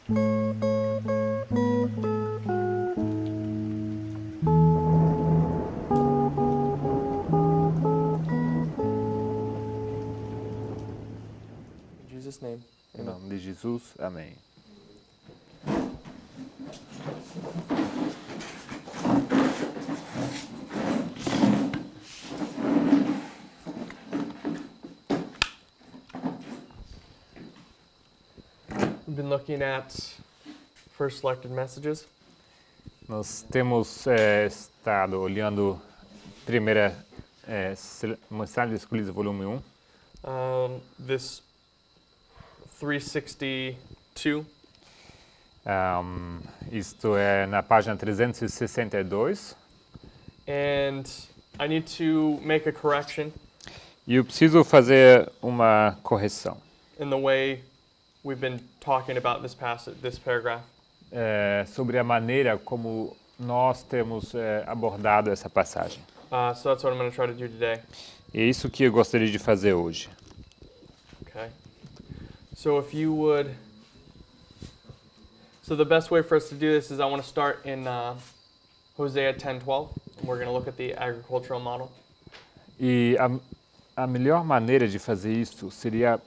In Jesus' name. Em nome de Jesus, amém. We've been looking at first selected messages. Nós temos estado olhando primeira mensagem escolhida, volume 1. This 362. Isto é na página 362. And I need to make a correction E eu preciso fazer uma correção in the way we've been talking about this passage, this paragraph. sobre a maneira como nós temos abordado essa passagem. So that's what I'm going to try to do today. E é isso que eu gostaria de fazer hoje. Okay. So if you would... So the best way for us to do this is I want to start in Hosea 10:12. And we're going to look at the agricultural model. E a melhor maneira de fazer isso seria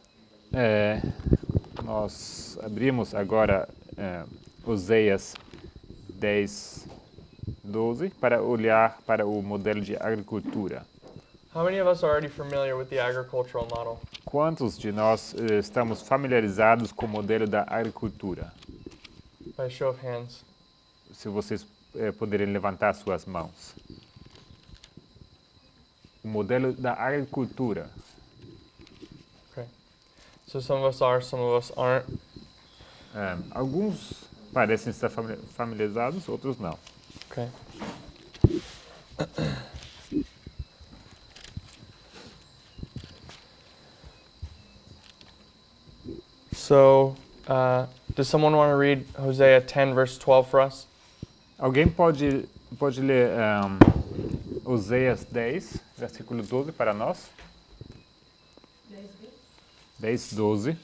nós abrimos agora Oséias 10:12 para olhar para o modelo de agricultura. How many of us are already familiar with the agricultural model? Quantos de nós estamos familiarizados com o modelo da agricultura? By show of hands. Se vocês poderem levantar suas mãos. O modelo da agricultura. Okay. So some of us are, some of us aren't. Alguns parecem estar familiarizados, outros não. Okay. So, does someone want to read Hosea 10, verse 12 for us? Alguém pode ler Oséias 10, versículo 12 para nós? 10:12.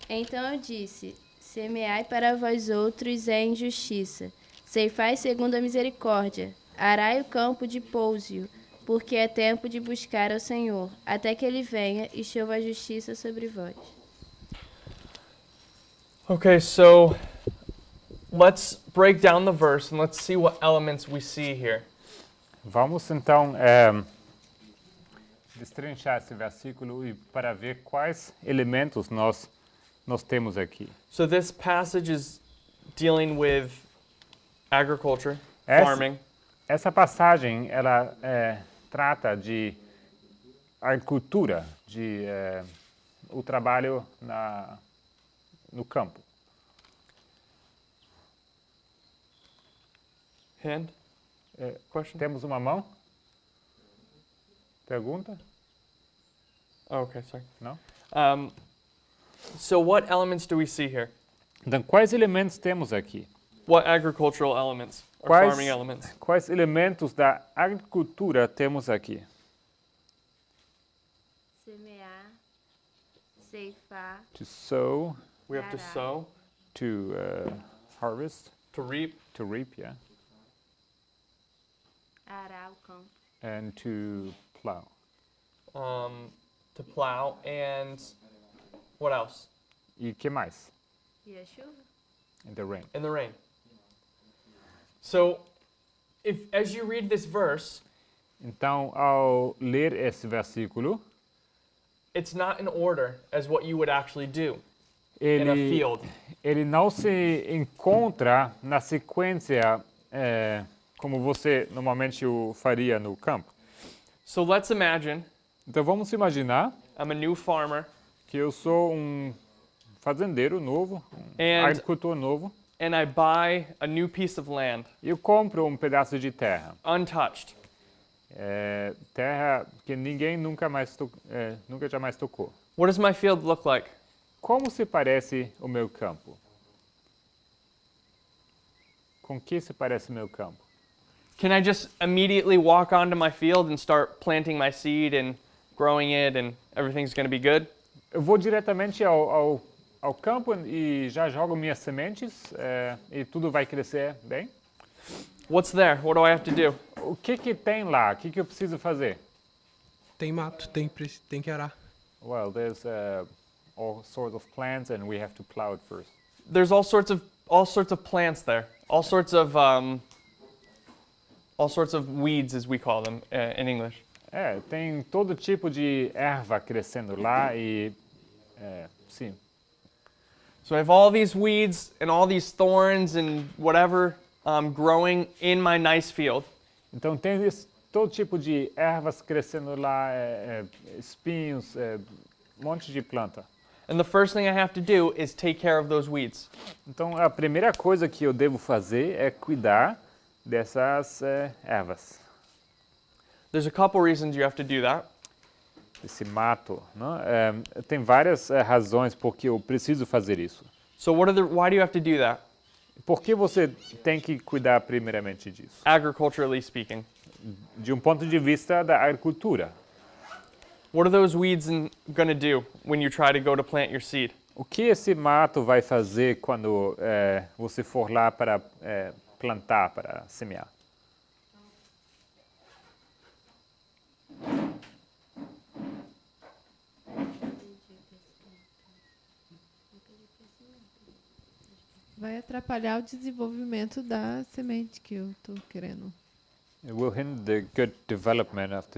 Então eu disse: semeai para vós outros é injustiça, ceifai segundo a misericórdia, arai o campo de pouso, porque é tempo de buscar ao Senhor, até que Ele venha e chova a justiça sobre vós. Okay, so let's break down the verse and let's see what elements we see here. Vamos então destrinchar esse versículo e para ver quais elementos nós temos aqui. So this passage is dealing with agriculture, farming. Essa passagem ela trata de agricultura, de o trabalho no campo. Hand? Question? Temos uma mão? Pergunta? Oh, okay, sorry. Não? So what elements do we see here? Então, quais elementos temos aqui? What agricultural elements or farming elements? Quais elementos da agricultura temos aqui? Semear, ceifar, To sow, We have to sow, to harvest, to reap, to reap, yeah, arar o campo. and to plow. to plow, and what else? E que mais? E a chuva? In the rain. In the rain. So, as you read this verse, Então, ao ler esse versículo, it's not in order as what you would actually do in a field. ele não se encontra na sequência como você normalmente o faria no campo. So let's imagine Então, vamos imaginar I'm a new farmer, que eu sou um fazendeiro novo, um agricultor novo, and I buy a new piece of land, e eu compro um pedaço de terra. untouched. Terra que ninguém nunca jamais tocou. What does my field look like? Como se parece o meu campo? Com que se parece o meu campo? Can I just immediately walk onto my field and start planting my seed and growing it and everything's going to be good? Eu vou diretamente ao campo e já jogo minhas sementes e tudo vai crescer bem. What's there? What do I have to do? O que tem lá? O que eu preciso fazer? Tem mato, tem que arar. Well, there's all sorts of plants and we have to plow it first. There's all sorts of plants there. All sorts of weeds, as we call them in English. Tem todo tipo de erva crescendo lá e sim. So I have all these weeds and all these thorns and whatever growing in my nice field. Então tem todo tipo de ervas crescendo lá, espinhos, monte de planta. And the first thing I have to do is take care of those weeds. Então a primeira coisa que eu devo fazer é cuidar dessas ervas, There's a couple reasons you have to do that. desse mato. Né? Tem várias razões por que eu preciso fazer isso. So why do you have to do that? Por que você tem que cuidar primeiramente disso? Agriculturally speaking. De um ponto de vista da agricultura. What are those weeds going to do when you try to go to plant your seed? O que esse mato vai fazer quando você for lá para plantar, para semear? Vai atrapalhar o desenvolvimento da semente que eu estou querendo. It will hinder the good development of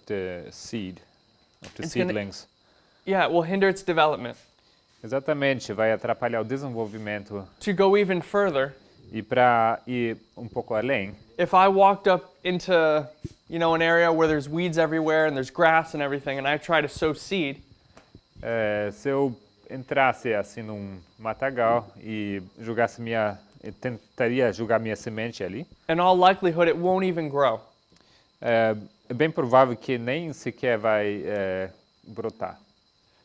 the seed, of the It's gonna- seedlings. Yeah, it will hinder its development. Exatamente, vai atrapalhar o desenvolvimento. To go even further, E para ir um pouco além, if I walked up into, an area where there's weeds everywhere and there's grass and everything, and I try to sow seed, se eu entrasse assim num matagal e tentaria jogar minha semente ali, in all likelihood, it won't even grow. é bem provável que nem sequer vai brotar.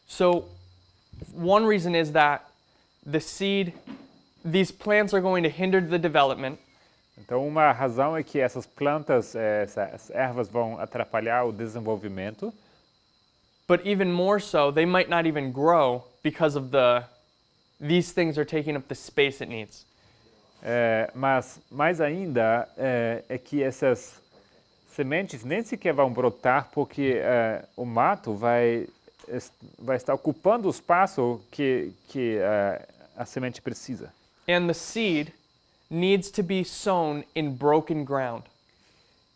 So, one reason is that these plants are going to hinder the development, Então, uma razão é que essas plantas, essas ervas vão atrapalhar o desenvolvimento, but even more so, they might not even grow because of these things are taking up the space it needs. mas mais ainda é que essas sementes nem sequer vão brotar porque o mato vai estar ocupando o espaço que a semente precisa. And the seed needs to be sown in broken ground.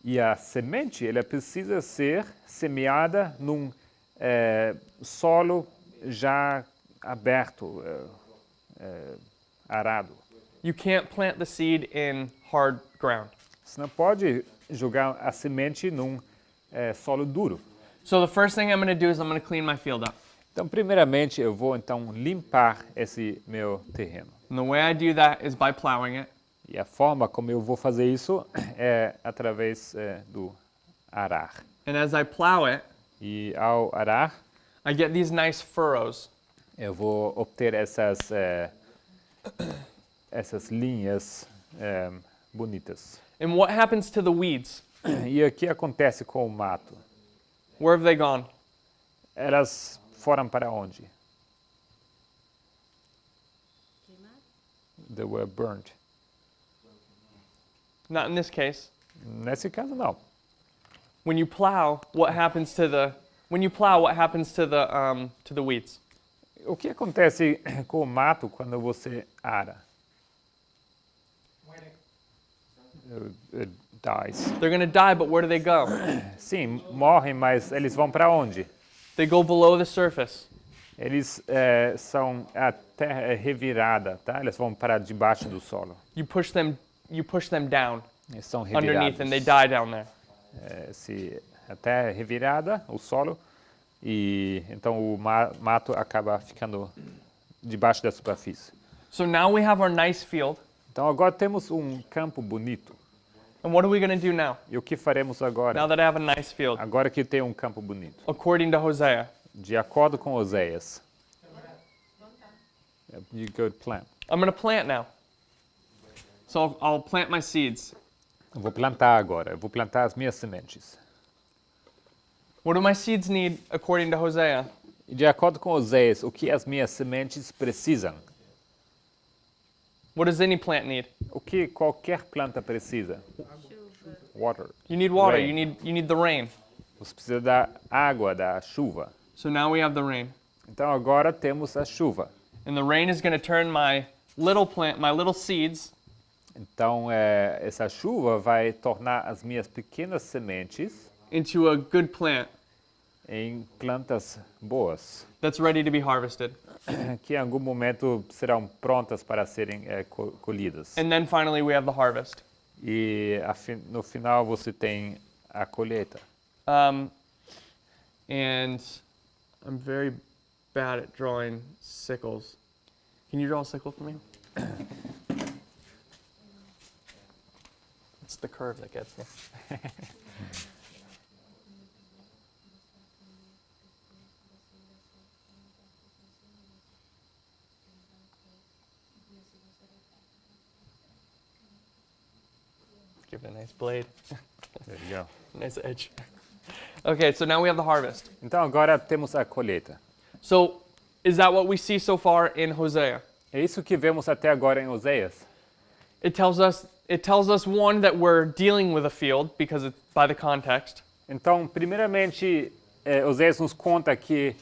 E a semente ela precisa ser semeada num solo já aberto, arado. You can't plant the seed in hard ground. Você não pode jogar a semente num solo duro. So the first thing I'm going to do is I'm going to clean my field up. Então, primeiramente, eu vou então limpar esse meu terreno. And the way I do that is by plowing it. E a forma como eu vou fazer isso é através do arar. And as I plow it, E ao arar, I get these nice furrows. eu vou obter essas linhas bonitas. And what happens to the weeds? E o que acontece com o mato? Where have they gone? Elas foram para onde? They were burnt. Not in this case. Nesse caso, não. When you plow, what happens to the weeds? O que acontece com o mato quando você ara? It dies. They're going to die, but where do they go? Sim, morrem, mas eles vão para onde? They go below the surface. Eles são a terra revirada, tá? Eles vão para debaixo do solo. You push them down Eles são underneath revirados. and they die down there. A terra é revirada, o solo, e então o mato acaba ficando debaixo da superfície. So now we have our nice field. Então agora temos um campo bonito. And what are we going to do now? E o que faremos agora? Now that I have a nice field, Agora que tem um campo bonito. according to Hosea. De acordo com Oséias. You go plant. I'm going to plant now. So I'll plant my seeds. Eu vou plantar agora. Eu vou plantar as minhas sementes. What do my seeds need according to Hosea? E de acordo com Oséias, o que as minhas sementes precisam? What does any plant need? O que qualquer planta precisa? Water. You need water. Rain. You need the rain. Você precisa da água, da chuva. So now we have the rain. Então agora temos a chuva. And the rain is going to turn my little seeds Então essa chuva vai tornar as minhas pequenas sementes into a good plant em plantas boas, that's ready to be harvested. que em algum momento serão prontas para serem colhidas. And then finally we have the harvest. E no final você tem a colheita. And I'm very bad at drawing sickles. Can you draw a sickle for me? It's the curve that gets me. Give it a nice blade, There you go. nice edge. Okay, so now we have the harvest. Então agora temos a colheita. So, is that what we see so far in Hosea? É isso que vemos até agora em Oséias. It tells us one that we're dealing with a field because it's by the context. Então, primeiramente, Oséias nos conta que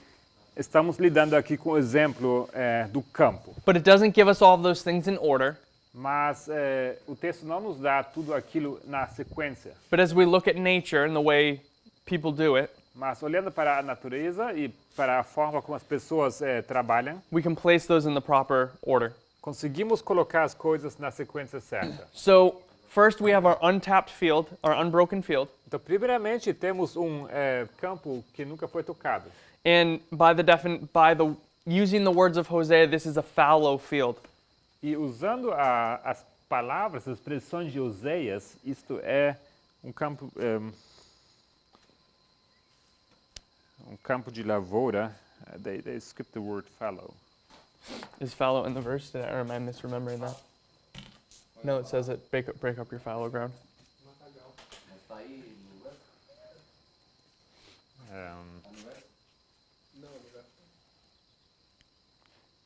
estamos lidando aqui com o exemplo do campo. But it doesn't give us all of those things in order. Mas o texto não nos dá tudo aquilo na sequência. But as we look at nature and the way people do it, Mas olhando para a natureza e para a forma como as pessoas trabalham, we can place those in the proper order. conseguimos colocar as coisas na sequência certa. So, first we have our untapped field, our unbroken field. Então, primeiramente, temos campo que nunca foi tocado. And using the words of Hosea, this is a fallow field. E usando as palavras, as expressões de Oséias, isto é um campo de lavoura. They skipped the word fallow. Is fallow in the verse? Or am I misremembering that? No, it says it. Break up your fallow ground.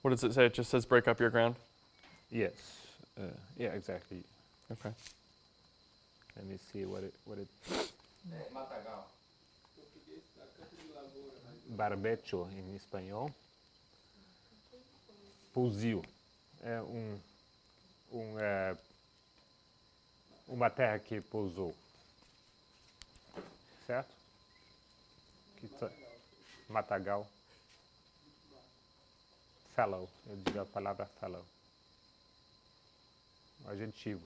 What does it say? It just says break up your ground. Yes. Yeah, exactly. Okay. Let me see what it. Barbecho em espanhol. Pousio. É uma terra que pousou. Certo? Matagal. Fallow. Eu digo a palavra fallow. O adjetivo.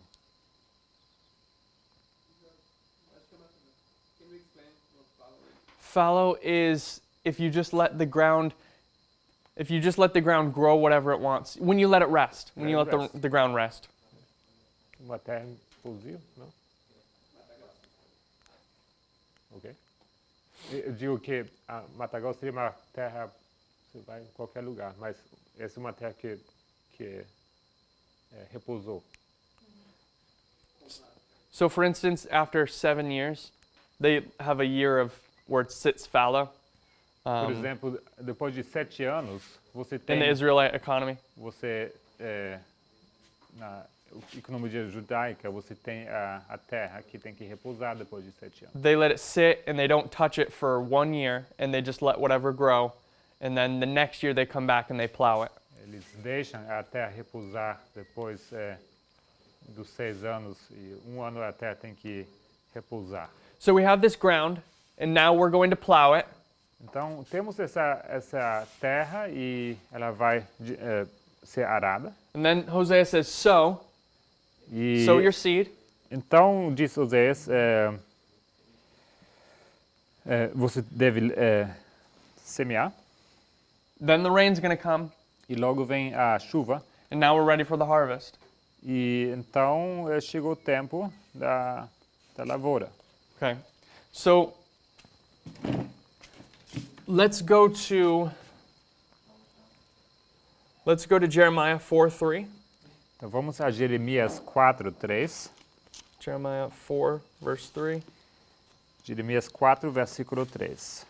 Fallow is if you just let the ground grow whatever it wants. When you let it rest. When you let the ground rest. Uma terra em pousio, não? Ok. Eu digo que a matagal seria uma terra, você vai em qualquer lugar, mas essa é uma terra que repousou. So for instance, after 7 years, they have a year of where it sits fallow. Por exemplo, depois de 7 anos, você In tem the Israelite economy. Na economia judaica, você tem a terra que tem que repousar depois de 7 anos. They let it sit and they don't touch it for 1 year and they just let whatever grow. And then the next year they come back and they plow it. Eles deixam a terra repousar depois dos 6 anos e 1 ano a terra tem que repousar. So we have this ground and now we're going to plow it. Então temos essa terra e ela vai ser arada. And then Hosea says, sow your seed. Então diz Oséias, você deve semear. Then the rain's going to come. E logo vem a chuva. And now we're ready for the harvest. E então chegou o tempo da lavoura. Okay. So let's go to Jeremiah 4:3. Então vamos a Jeremias 4:3. Jeremiah 4, verse 3. Jeremias 4, versículo 3.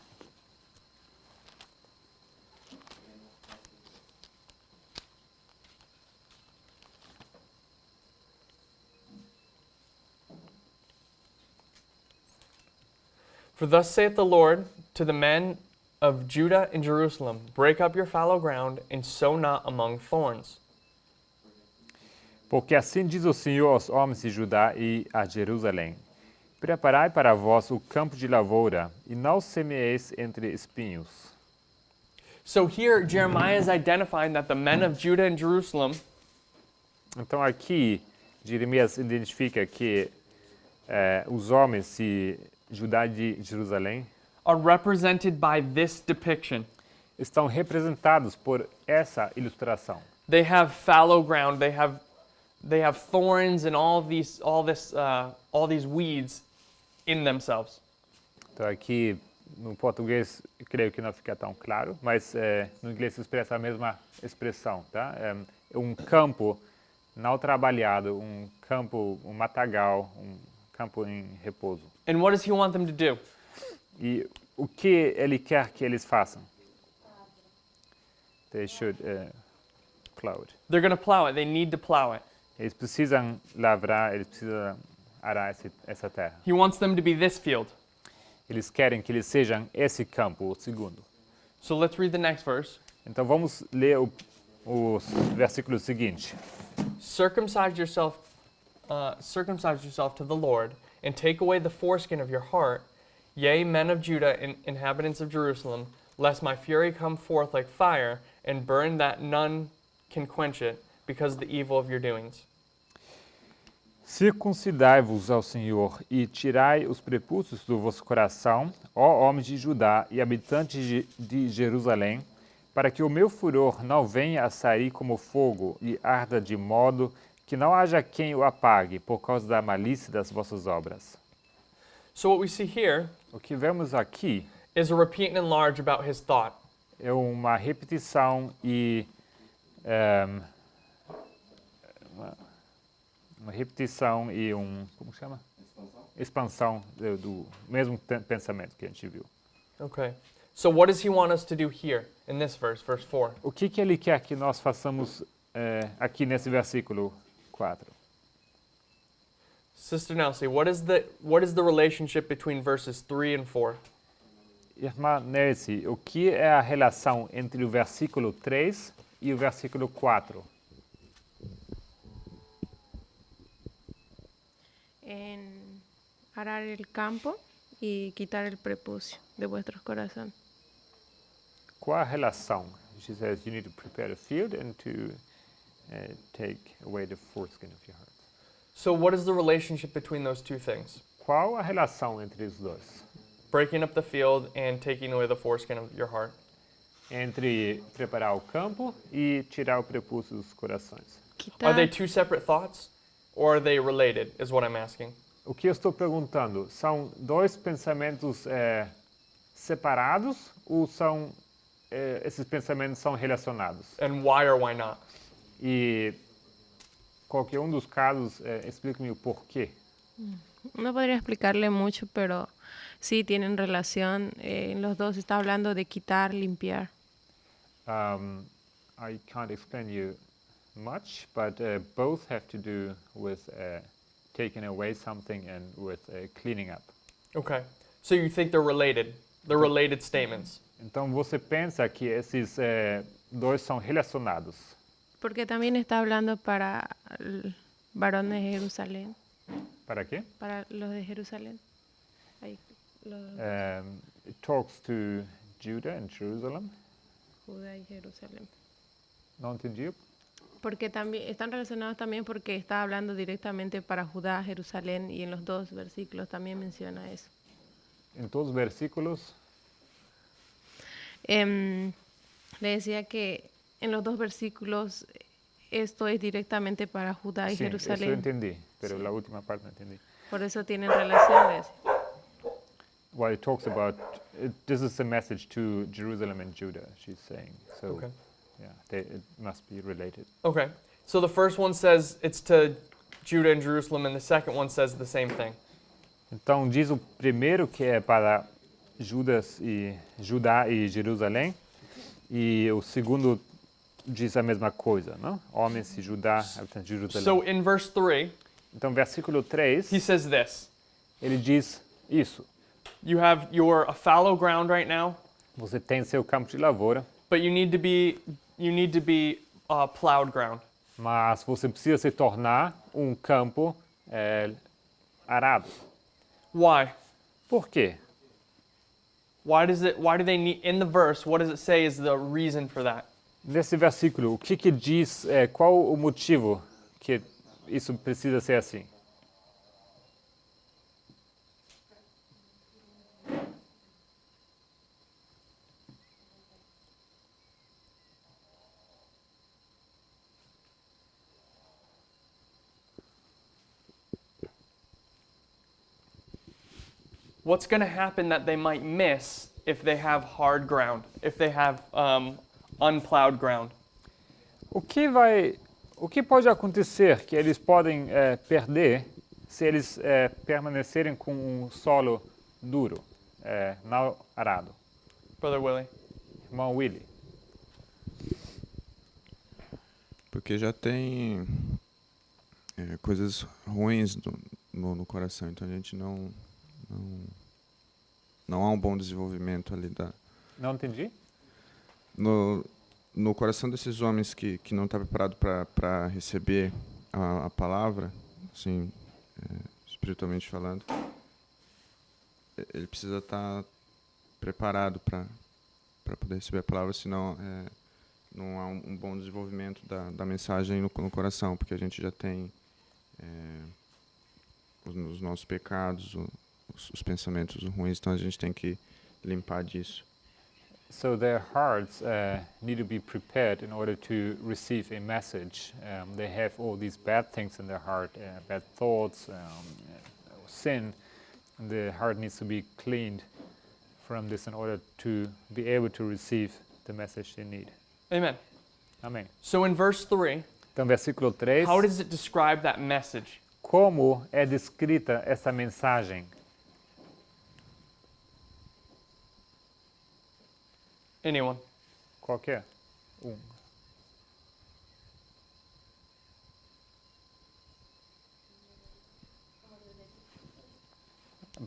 For thus saith the Lord to the men of Judah and Jerusalem, break up your fallow ground, and sow not among thorns. Porque assim diz o Senhor aos homens de Judá e a Jerusalém: Preparai para vós o campo de lavoura, e não semeeis entre espinhos. So here, Jeremiah is identifying that the men of Judah and Jerusalem Então aqui, Jeremias identifica que os homens de Judá e de Jerusalém are represented by this depiction. estão representados por essa ilustração. They have fallow ground. They have thorns and all these weeds in themselves. Então aqui no português creio que não fica tão claro, mas no inglês se expressa a mesma expressão, tá? É um campo não trabalhado, um campo, um matagal, um campo em repouso. And what does he want them to do? E o que ele quer que eles façam? They should plow it. They're going to plow it. They need to plow it. Eles precisam lavrar, eles precisam arar essa terra. He wants them to be this field. Eles querem que eles sejam esse campo, o segundo. So let's read the next verse. Então vamos ler o versículo seguinte. Circumcise yourself to the Lord, and take away the foreskin of your heart, yea, men of Judah and inhabitants of Jerusalem, lest my fury come forth like fire, and burn that none can quench it, because of the evil of your doings. Circuncidai-vos ao Senhor e tirai os prepúcios do vosso coração, ó homens de Judá e habitantes de Jerusalém, para que o meu furor não venha a sair como fogo e arda de modo que não haja quem o apague por causa da malícia das vossas obras. So what we see here O que vemos aqui is a repeat and enlarge about his thought. é uma repetição e uma repetição e como chama? Expansão do mesmo pensamento que a gente viu. Okay. So what does he want us to do here in this verse, verse 4? O que ele quer que nós façamos aqui nesse versículo 4? Sister Nelsie, what is the relationship between verses 3 and 4? Irmã Nelsie, o que é a relação entre o versículo 3 e o versículo 4? En arar el campo y quitar el prepucio de vuestros corazones. Qual a relação? She says you need to prepare the field and to take away the foreskin of your heart. So what is the relationship between those two things? Qual a relação entre os dois? Breaking up the field and taking away the foreskin of your heart. Entre preparar o campo e tirar o prepúcio dos corações. Are they two separate thoughts, or are they related, is what I'm asking. O que eu estou perguntando, são dois pensamentos separados ou esses pensamentos são relacionados? And why or why not? E qualquer um dos casos, explique-me o porquê. No podría explicarle mucho, pero sí tienen relación. Los dos está hablando de quitar, limpiar. I can't explain you much, but both have to do with taking away something and with cleaning up. Okay. So you think they're related? They're related statements. Então você pensa que esses dois são relacionados? Porque también está hablando para varones de Jerusalén. Para quê? Para los de Jerusalén. Ahí, It talks to Judah and Jerusalem. Judá y Jerusalén. Não entendi. Porque también están relacionados también porque está hablando directamente para Judá, Jerusalén, y en los dos versículos también menciona eso. Em todos os versículos, Le decía que en los dos versículos esto es directamente para Judá y sim, isso eu Jerusalén. entendi, mas a última parte não entendi. Por eso tienen relación. le decía. Well, it talks about, this is a message to Jerusalem and Judah, she's saying. So, Okay. yeah, it must be related. Okay. So the first one says it's to Judah and Jerusalem, and the second one says the same thing. Então diz o primeiro que é para Judá e Jerusalém, e o segundo diz a mesma coisa, não? Homens e Judá, habitantes de Jerusalém. So in verse 3, Então versículo 3, he says this. ele diz isso. You have a fallow ground right now, Você tem seu campo de lavoura, but you need to be plowed ground. mas você precisa se tornar um campo arado. Why? Por quê? Why do they need, in the verse, what does it say is the reason for that? Nesse versículo, o que diz, qual o motivo que isso precisa ser assim? What's going to happen that they might miss if they have hard ground, if they have unplowed ground? O que pode acontecer que eles podem perder se eles permanecerem com um solo duro, não arado? Brother Willie. Irmão Willie. Porque já tem coisas ruins no coração, então a gente não há um bom desenvolvimento ali Não entendi? no coração desses homens que não está preparado para receber a palavra, assim, espiritualmente falando. Ele precisa estar preparado para poder receber a palavra, senão não há um bom desenvolvimento da mensagem no coração, porque a gente já tem os nossos pecados, os pensamentos ruins, então a gente tem que limpar disso. So their hearts need to be prepared in order to receive a message. They have all these bad things in their heart, bad thoughts, sin. And the heart needs to be cleaned from this in order to be able to receive the message they need. Amen. Amém. So in verse 3, Então, versículo 3. how does it describe that message? Como é descrita essa mensagem? Anyone? Qualquer um.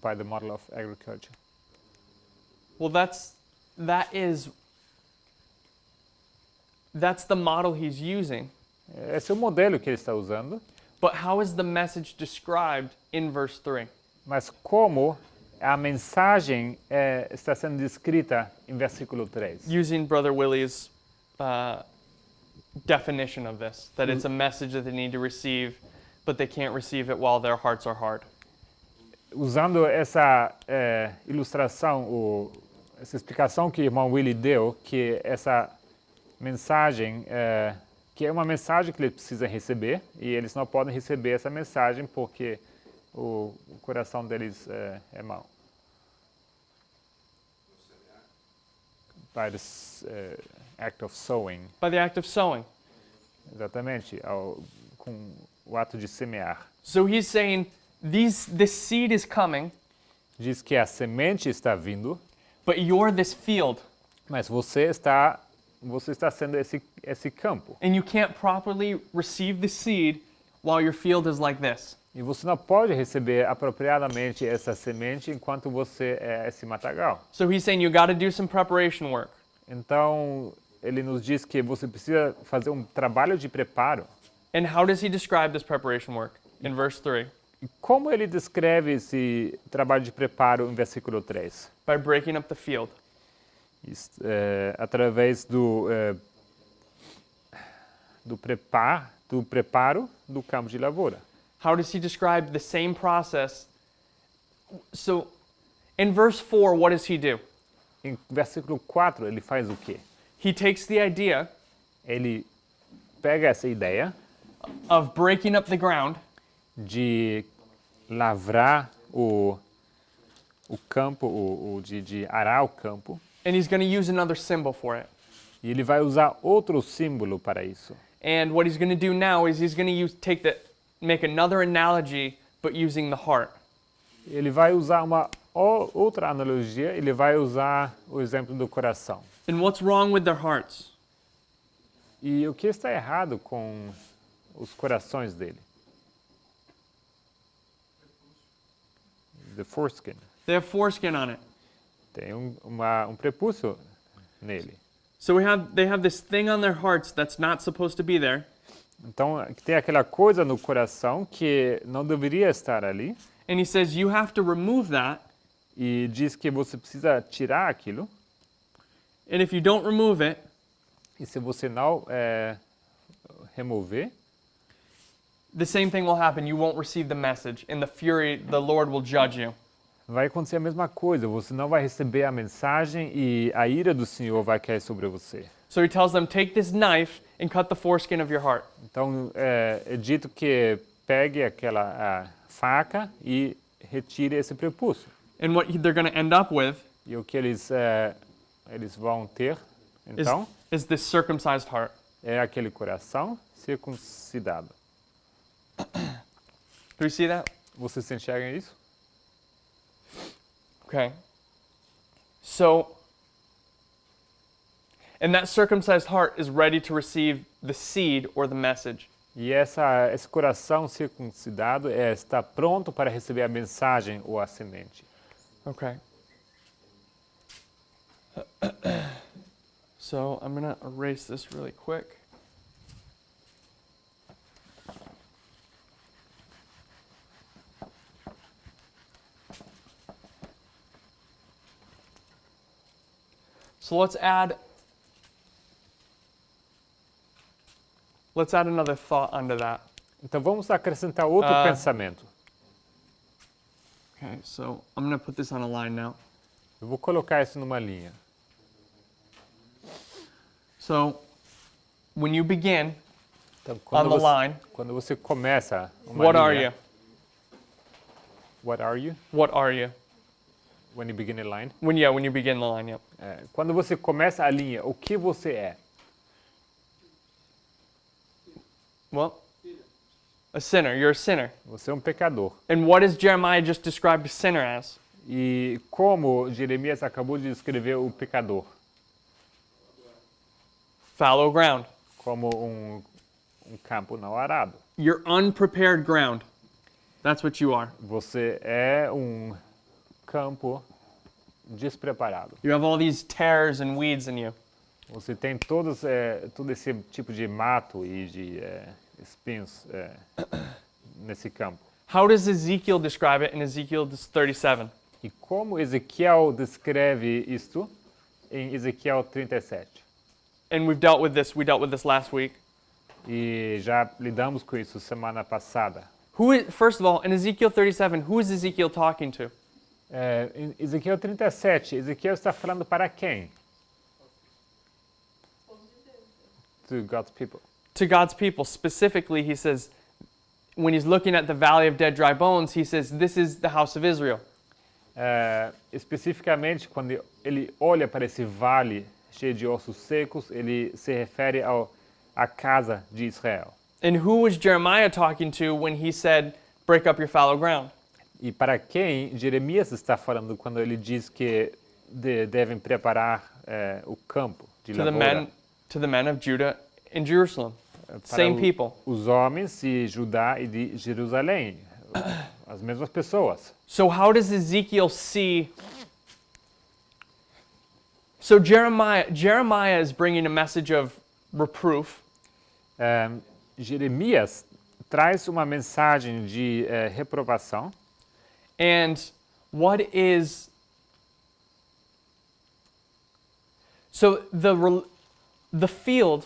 By the model of agriculture. Well, that's the model he's using. Esse é o modelo que ele está usando, But how is the message described in verse 3? mas como a mensagem está sendo descrita em versículo 3. Using Brother Willie's definition of this, that it's a message that they need to receive, but they can't receive it while their hearts are hard. Usando essa ilustração, essa explicação que o irmão Willie deu, que essa mensagem, que é uma mensagem que eles precisam receber, e eles não podem receber essa mensagem porque o coração deles é mau. By this act of sowing. By the act of sowing. Exatamente, com o ato de semear. So he's saying this seed is coming, Diz que a semente está vindo, but you're this field, mas você está sendo esse campo. and you can't properly receive the seed while your field is like this. E você não pode receber apropriadamente essa semente enquanto você é esse matagal. So he's saying you got to do some preparation work. Então, ele nos diz que você precisa fazer um trabalho de preparo. And how does he describe this preparation work in verse 3? E como ele descreve esse trabalho de preparo em versículo 3? By breaking up the field. Através do preparo do campo de lavoura. How does he describe the same process? So in verse 4, what does he do? Em versículo 4, ele faz o quê? He takes the idea Ele pega essa ideia of breaking up the ground de lavrar o campo, de arar o campo, and he's going to use another symbol for it. e ele vai usar outro símbolo para isso. And what he's going to do now is he's going to take make another analogy, but using the heart. Ele vai usar uma outra analogia, ele vai usar o exemplo do coração. And what's wrong with their hearts? E o que está errado com os corações dele? The foreskin. They have foreskin on it. Tem um prepúcio nele. So they have this thing on their hearts that's not supposed to be there. Então, tem aquela coisa no coração que não deveria estar ali. And he says you have to remove that. E diz que você precisa tirar aquilo. And if you don't remove it, E se você não remover, the same thing will happen. You won't receive the message, and the Lord will judge you. vai acontecer a mesma coisa. Você não vai receber a mensagem e a ira do Senhor vai cair sobre você. So he tells them, take this knife and cut the foreskin of your heart. Então, é dito que pegue aquela faca e retire esse prepúcio. And what they're going to end up with E o que eles vão ter, então, is this circumcised heart. é aquele coração circuncidado. Do we see that? Vocês enxergam isso? Okay. So, and that circumcised heart is ready to receive the seed or the message. E esse coração circuncidado está pronto para receber a mensagem ou a semente. Okay. So I'm going to erase this really quick. So let's add another thought onto that. Então vamos acrescentar outro pensamento. Okay, so I'm going to put this on a line now. Eu vou colocar isso numa linha. So when you begin Então, on the line, quando você começa uma what linha, are you? What are you? What are you? When you begin a line. When you begin the line, yep. Quando você começa a linha, o que você é? Well, a sinner. You're a sinner. Você é um pecador. And what does Jeremiah just describe a sinner as? E como Jeremias acabou de descrever o pecador? Fallow ground. Como um campo não arado. You're unprepared ground. That's what you are. Você é um campo despreparado. You have all these tares and weeds in you. Você tem todo esse tipo de mato e de espinhos nesse campo. How does Ezekiel describe it in Ezekiel 37? E como Ezequiel descreve isto em Ezequiel 37? And we dealt with this last week. E já lidamos com isso semana passada. First of all, in Ezekiel 37, who is Ezekiel talking to? Em Ezequiel 37, Ezequiel está falando para quem? To God's people. To God's people. Specifically, he says, when he's looking at the valley of dead dry bones, he says, this is the house of Israel. Especificamente, quando ele olha para esse vale cheio de ossos secos, ele se refere à casa de Israel. And who was Jeremiah talking to when he said, break up your fallow ground? E para quem Jeremias está falando quando ele diz que devem preparar o campo de lavoura? To the men of Judah and Jerusalem. Same people. Os homens de Judá e de Jerusalém, as mesmas pessoas. So how does Ezekiel see? So Jeremiah is bringing a message of reproof. Jeremias traz uma mensagem de reprovação. And what is... So the field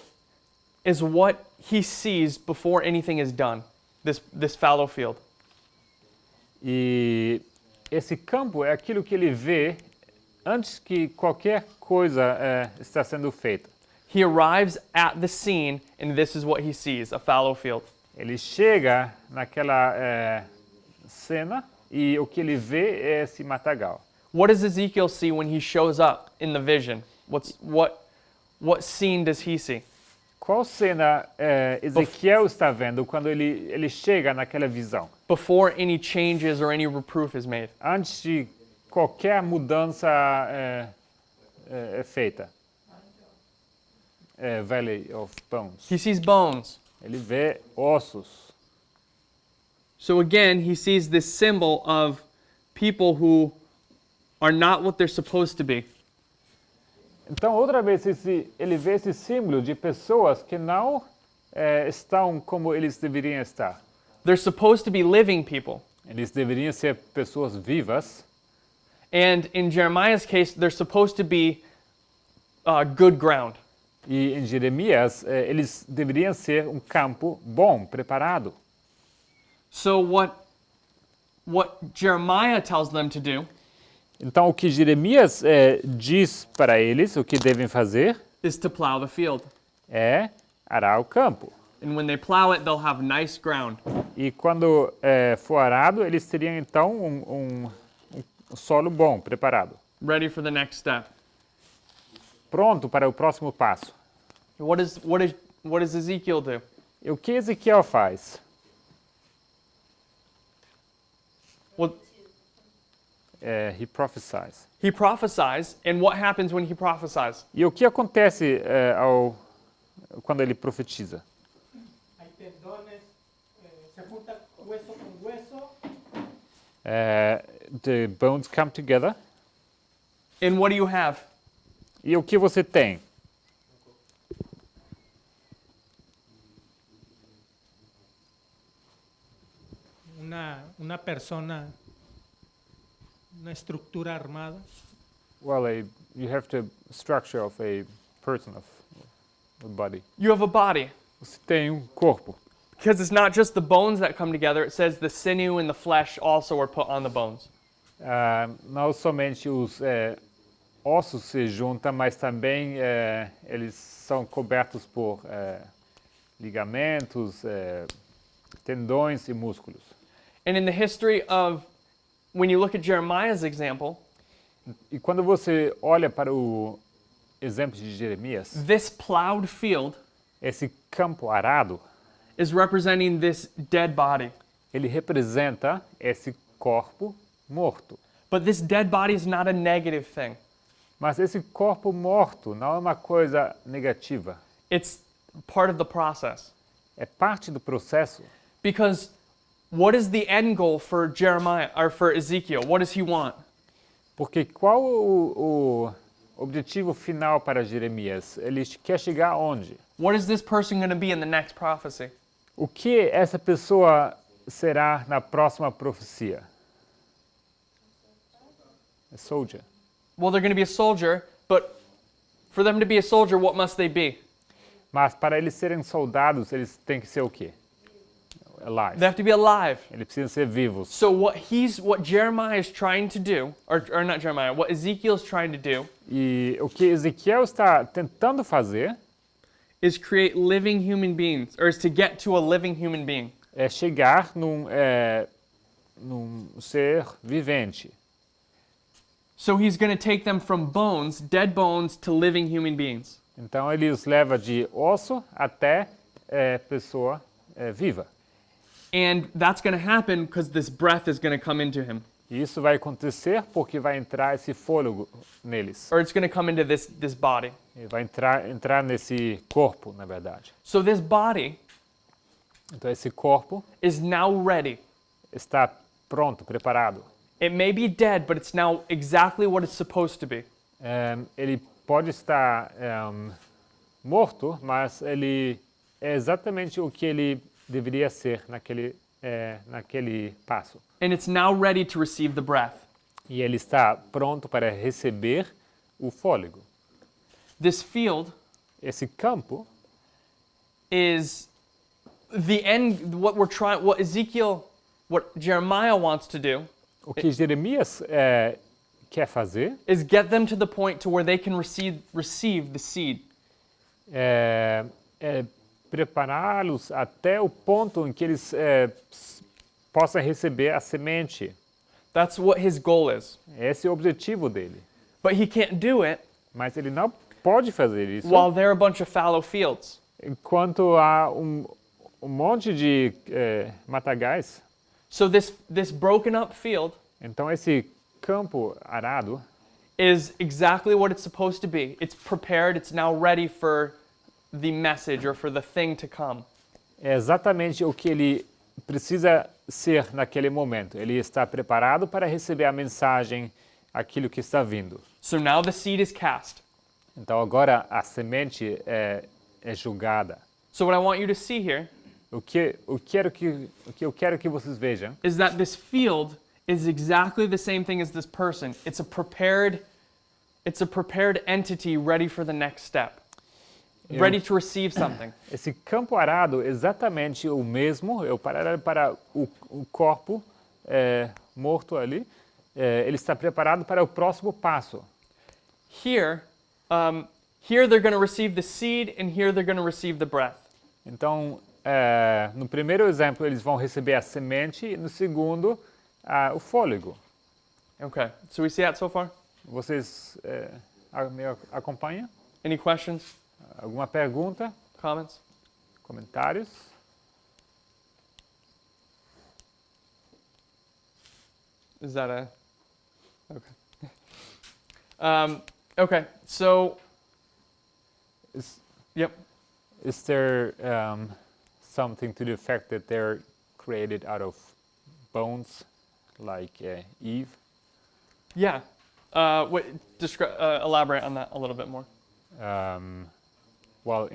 is what he sees before anything is done, this fallow field. E esse campo é aquilo que ele vê antes que qualquer coisa está sendo feita. He arrives at the scene and this is what he sees, a fallow field. Ele chega naquela cena e o que ele vê é esse matagal. What does Ezekiel see when he shows up in the vision? What scene does he see? Qual cena Ezequiel está vendo quando ele chega naquela visão? before any changes or any reproof is made? Antes de qualquer mudança é feita. Valley of Bones. He sees bones. Ele vê ossos. So again, he sees this symbol of people who are not what they're supposed to be. Então, outra vez, ele vê esse símbolo de pessoas que não estão como eles deveriam estar. They're supposed to be living people. Eles deveriam ser pessoas vivas. And in Jeremiah's case, they're supposed to be good ground. E em Jeremias, eles deveriam ser um campo bom, preparado. So what Jeremiah tells them to do Então, o que Jeremias diz para eles, o que devem fazer, is to plow the field. é arar o campo. And when they plow it, they'll have nice ground. E quando for arado, eles teriam então um solo bom, preparado. Ready for the next step. Pronto para o próximo passo. What does Ezekiel do? E o que Ezequiel faz? Well, He prophesies. he prophesies, and what happens when he prophesies? E o que acontece quando ele profetiza? Hay tendones, se junta hueso con hueso, The bones come together. And what do you have? E o que você tem? una persona, una estructura armada. Well, you have the structure of a person, of a body. You have a body. Você tem corpo. Because it's not just the bones that come together, it says the sinew and the flesh also are put on the bones. Não somente os ossos se juntam, mas também eles são cobertos por ligamentos, tendões e músculos. And in the history of, when you look at Jeremiah's example, E quando você olha para o exemplo de Jeremias, this plowed field esse campo arado, is representing this dead body. ele representa esse corpo morto. But this dead body is not a negative thing. Mas esse corpo morto não é uma coisa negativa. It's part of the process. É parte do processo. Because what is the end goal for Jeremiah, or for Ezekiel? What does he want? Porque qual o objetivo final para Jeremias? Ele quer chegar aonde? What is this person going to be in the next prophecy? O que essa pessoa será na próxima profecia? A soldier. Well, they're going to be a soldier, but for them to be a soldier, what must they be? Mas para eles serem soldados, eles têm que ser o quê? Alive. They have to be alive. Eles precisam ser vivos. So what Jeremiah is trying to do, or not Jeremiah, what Ezekiel is trying to do E o que Ezequiel está tentando fazer is create living human beings, or is to get to a living human being. é chegar num ser vivente. So he's going to take them from bones, dead bones, to living human beings. Então ele os leva de osso até pessoa viva. And that's going to happen because this breath is going to come into him. E isso vai acontecer porque vai entrar esse fôlego neles. Or it's going to come into this body. E vai entrar nesse corpo, na verdade. So this body Então esse corpo is now ready. está pronto, preparado. It may be dead, but it's now exactly what it's supposed to be. Ele pode estar morto, mas ele é exatamente o que ele deveria ser naquele passo. And it's now ready to receive the breath. E ele está pronto para receber o fôlego. This field Esse campo is the end, what Ezekiel, what Jeremiah wants to do o que Jeremias quer fazer is get them to the point to where they can receive the seed. é prepará-los até o ponto em que eles possam receber a semente. That's what his goal is. Esse é o objetivo dele. But he can't do it Mas ele não pode fazer isso while they're a bunch of fallow fields. enquanto há monte de matagais, So this broken up field então esse campo arado is exactly what it's supposed to be. It's prepared, it's now ready for the message or for the thing to come. é exatamente o que ele precisa ser naquele momento. Ele está preparado para receber a mensagem, aquilo que está vindo. So now the seed is cast. Então agora a semente é julgada. So what I want you to see here O que eu quero que vocês vejam is that this field is exactly the same thing as this person. It's a prepared entity ready for the next step. Ready to receive something. esse campo arado é exatamente o mesmo, eu pararei para o corpo morto ali, ele está preparado para o próximo passo. Here they're going to receive the seed and here they're going to receive the breath. Então, no primeiro exemplo, eles vão receber a semente, e no segundo, o fôlego. Okay, so we see that so far? Vocês me acompanham? Any questions, Alguma pergunta? comments? Comentários? Is that a... Okay. Okay, so... Yep. Is there something to the effect that they're created out of bones, like Eve? Yeah. Elaborate on that a little bit more. Well,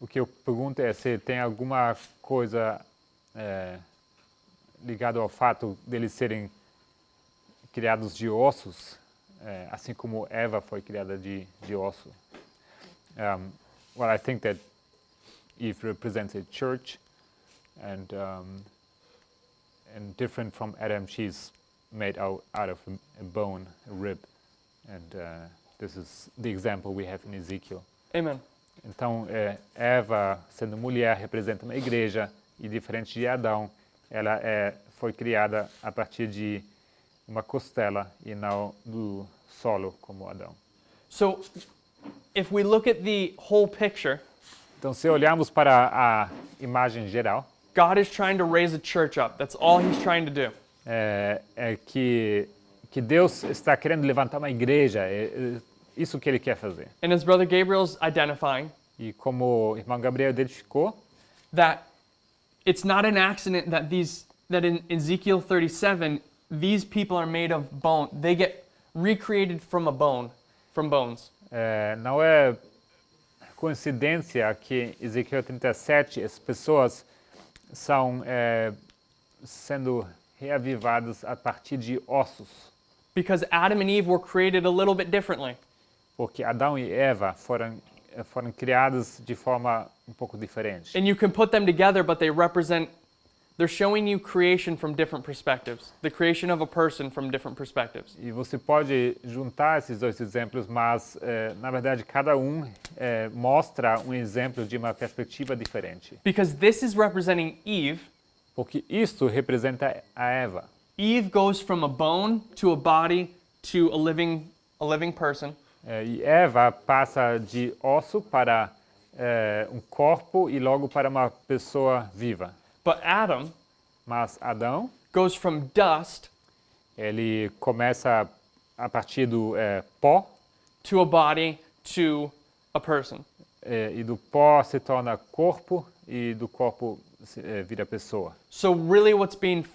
o que eu pergunto é se tem alguma coisa ligada ao fato deles serem criados de ossos, assim como Eva foi criada de osso. Well, I think that Eve represents a church, and different from Adam, she's made out of a bone, a rib, and this is the example we have in Ezekiel. Amen. Então, Eva, sendo mulher, representa uma igreja, e diferente de Adão, ela foi criada a partir de uma costela e não do solo como Adão. So, if we look at the whole picture, Então, se olharmos para a imagem geral, God is trying to raise a church up. That's all He's trying to do. que Deus está querendo levantar uma igreja, isso que Ele quer fazer. And as Brother Gabriel's identifying, E como o irmão Gabriel identificou, that it's not an accident that in Ezekiel 37, these people are made of bone. They get recreated from bones. Não é coincidência que em Ezequiel 37 as pessoas são sendo reavivadas a partir de ossos. Because Adam and Eve were created a little bit differently. Porque Adão e Eva foram criados de forma um pouco diferente. And you can put them together, but they're showing you creation from different perspectives. The creation of a person from different perspectives. E você pode juntar esses dois exemplos, mas na verdade cada mostra um exemplo de uma perspectiva diferente. Because this is representing Eve. Porque isto representa a Eva. Eve goes from a bone to a body to a living person. E Eva passa de osso para um corpo e logo para uma pessoa viva. But Adam Mas Adão, goes from dust ele começa a partir do pó, to a body to a person. E do pó se torna corpo e do corpo vira pessoa. So really what's being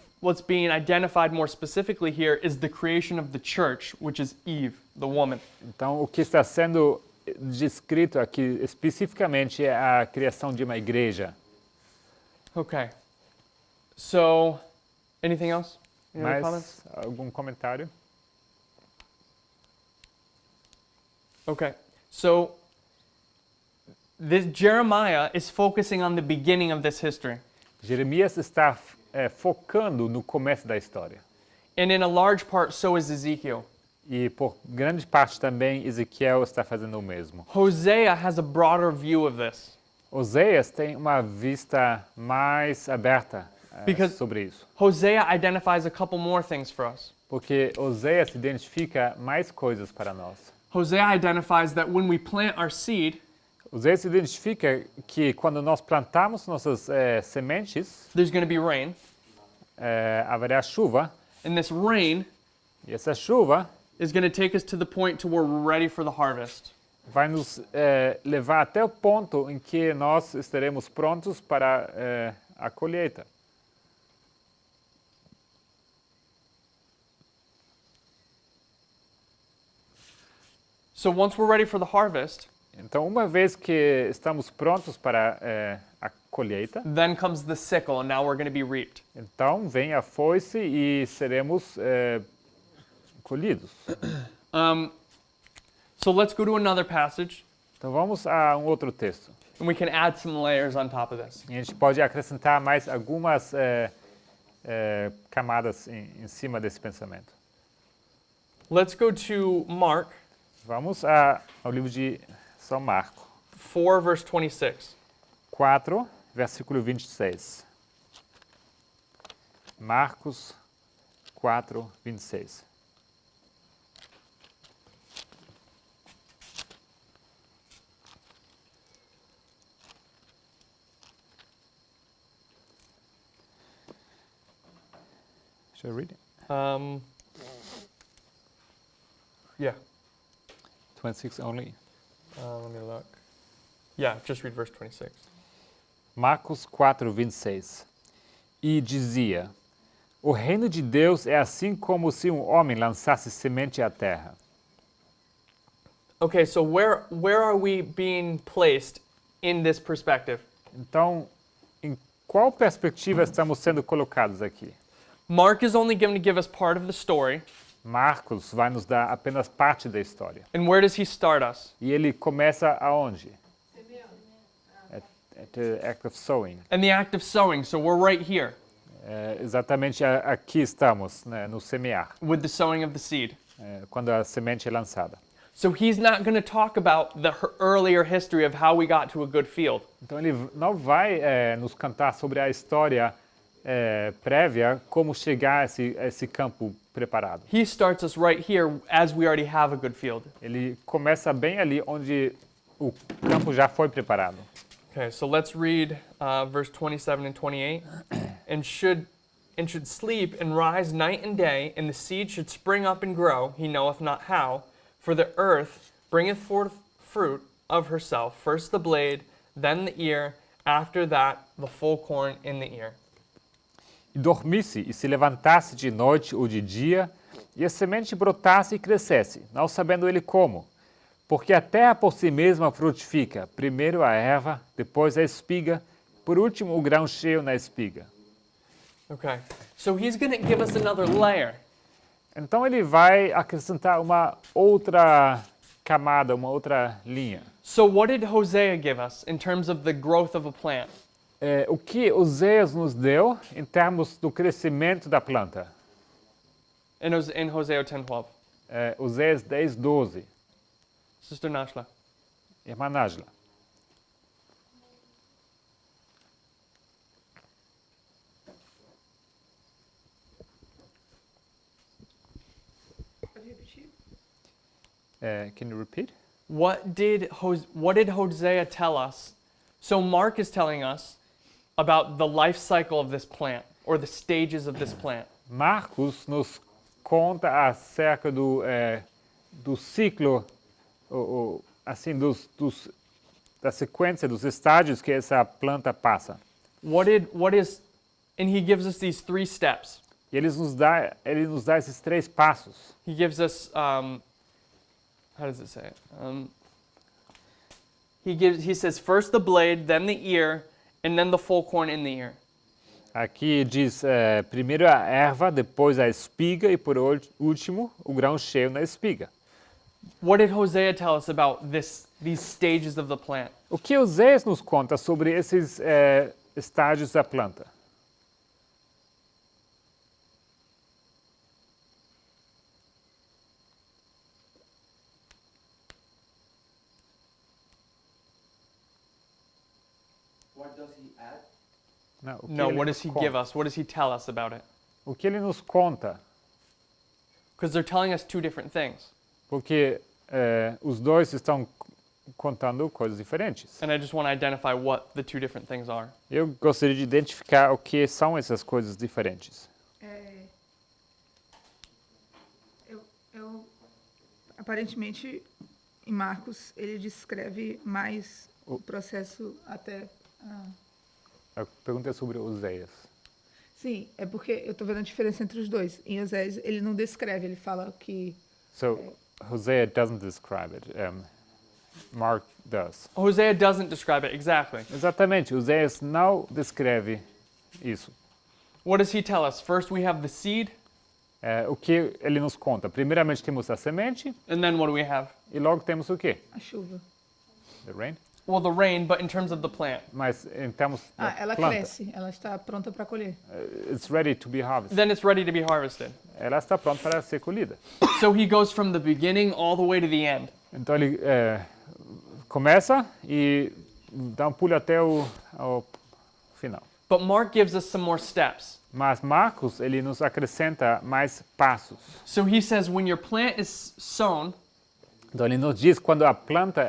identified more specifically here is the creation of the church, which is Eve, the woman. Então o que está sendo descrito aqui especificamente é a criação de uma igreja. Okay. So, anything else? Any other comments? Mais algum comentário? Okay. So, Jeremiah is focusing on the beginning of this history. Jeremias está focando no começo da história. And in a large part, so is Ezekiel. E por grande parte também Ezequiel está fazendo o mesmo. Hosea has a broader view of this. Oséias tem uma vista mais aberta sobre isso. Hosea identifies a couple more things for us. Porque Oséias identifica mais coisas para nós. Hosea identifies that when we plant our seed, Oséias identifica que quando nós plantamos nossas sementes, there's going to be rain. haverá chuva, And this rain e essa chuva is going to take us to the point to where we're ready for the harvest. vai nos levar até o ponto em que nós estaremos prontos para a colheita. So once we're ready for the harvest, Então, uma vez que estamos prontos para a colheita, then comes the sickle, and now we're going to be reaped. então vem a foice e seremos colhidos. So let's go to another passage, Então vamos a um outro texto. and we can add some layers on top of this. E a gente pode acrescentar mais algumas camadas em cima desse pensamento. Let's go to Mark Vamos ao livro de São Marco, 4, verse 26. 4, versículo 26. Marcos 4, 26. Should I read it? Yeah. 26 only. Let me look. Yeah, just read verse 26. Marcos 4, 26. E dizia: O reino de Deus é assim como se um homem lançasse semente à terra. Okay, so where are we being placed in this perspective? Então, em qual perspectiva estamos sendo colocados aqui? Mark is only going to give us part of the story. Marcos vai nos dar apenas parte da história. And where does he start us? E ele começa aonde? At the act of sowing. In the act of sowing, so we're right here Exatamente aqui estamos, né, no semear, with the sowing of the seed. quando a semente é lançada. So he's not going to talk about the earlier history of how we got to a good field. Então ele não vai nos contar sobre a história prévia, como chegar a esse campo preparado. He starts us right here as we already have a good field. Ele começa bem ali onde o campo já foi preparado. Okay, so let's read verse 27 and 28. And should sleep and rise night and day, and the seed should spring up and grow, he knoweth not how. For the earth bringeth forth fruit of herself, first the blade, then the ear, after that the full corn in the ear. E dormisse e se levantasse de noite ou de dia, e a semente brotasse e crescesse, não sabendo ele como. Porque a terra por si mesma frutifica, primeiro a erva, depois a espiga, por último o grão cheio na espiga. Okay, so he's going to give us another layer. Então ele vai acrescentar uma outra camada, uma outra linha. So what did Hosea give us in terms of the growth of a plant? O que Oséias nos deu em termos do crescimento da planta? In Hosea 10:12. Oséias 10, 12. Sister Nashla. Irmã Nájila. Can you repeat? What did Hosea tell us? So Mark is telling us about the life cycle of this plant, or the stages of this plant. Marcos nos conta acerca do ciclo, assim, da sequência, dos estágios que essa planta passa. And he gives us these 3 steps. E ele nos dá esses 3 passos. He gives us, how does it say it? He says first the blade, then the ear, and then the full corn in the ear. Aqui diz primeiro a erva, depois a espiga e por último o grão cheio na espiga. What did Hosea tell us about these stages of the plant? O que Oséias nos conta sobre esses estágios da planta? What does he add? Não, o que No, ele what nos does he conta? give us? What does he tell us about it? O que ele nos conta? Because they're telling us 2 different things. Porque os dois estão contando coisas diferentes. And I just want to identify what the two different things are. Eu gostaria de identificar o que são essas coisas diferentes. Aparentemente, em Marcos, ele descreve mais o processo até... A pergunta é sobre Oséias. Sim, é porque eu estou vendo a diferença entre os dois. Em Oséias, ele não descreve, ele fala que... So, Hosea doesn't describe it. Mark does. Hosea doesn't describe it exactly. Exatamente, Oséias não descreve isso. What does he tell us? First we have the seed, O que ele nos conta? Primeiramente temos a semente and then what do we have? e logo temos o quê? A chuva. The rain. Well, the rain, but in terms of the plant. Mas em termos da Ela planta, cresce, ela está pronta para colher. it's ready to be harvested. Then it's ready to be harvested. Ela está pronta para ser colhida. So he goes from the beginning all the way to the end. Então ele começa e dá pulo até ao final. But Mark gives us some more steps. Mas Marcos, ele nos acrescenta mais passos. So he says when your plant is sown, Então ele nos diz quando a planta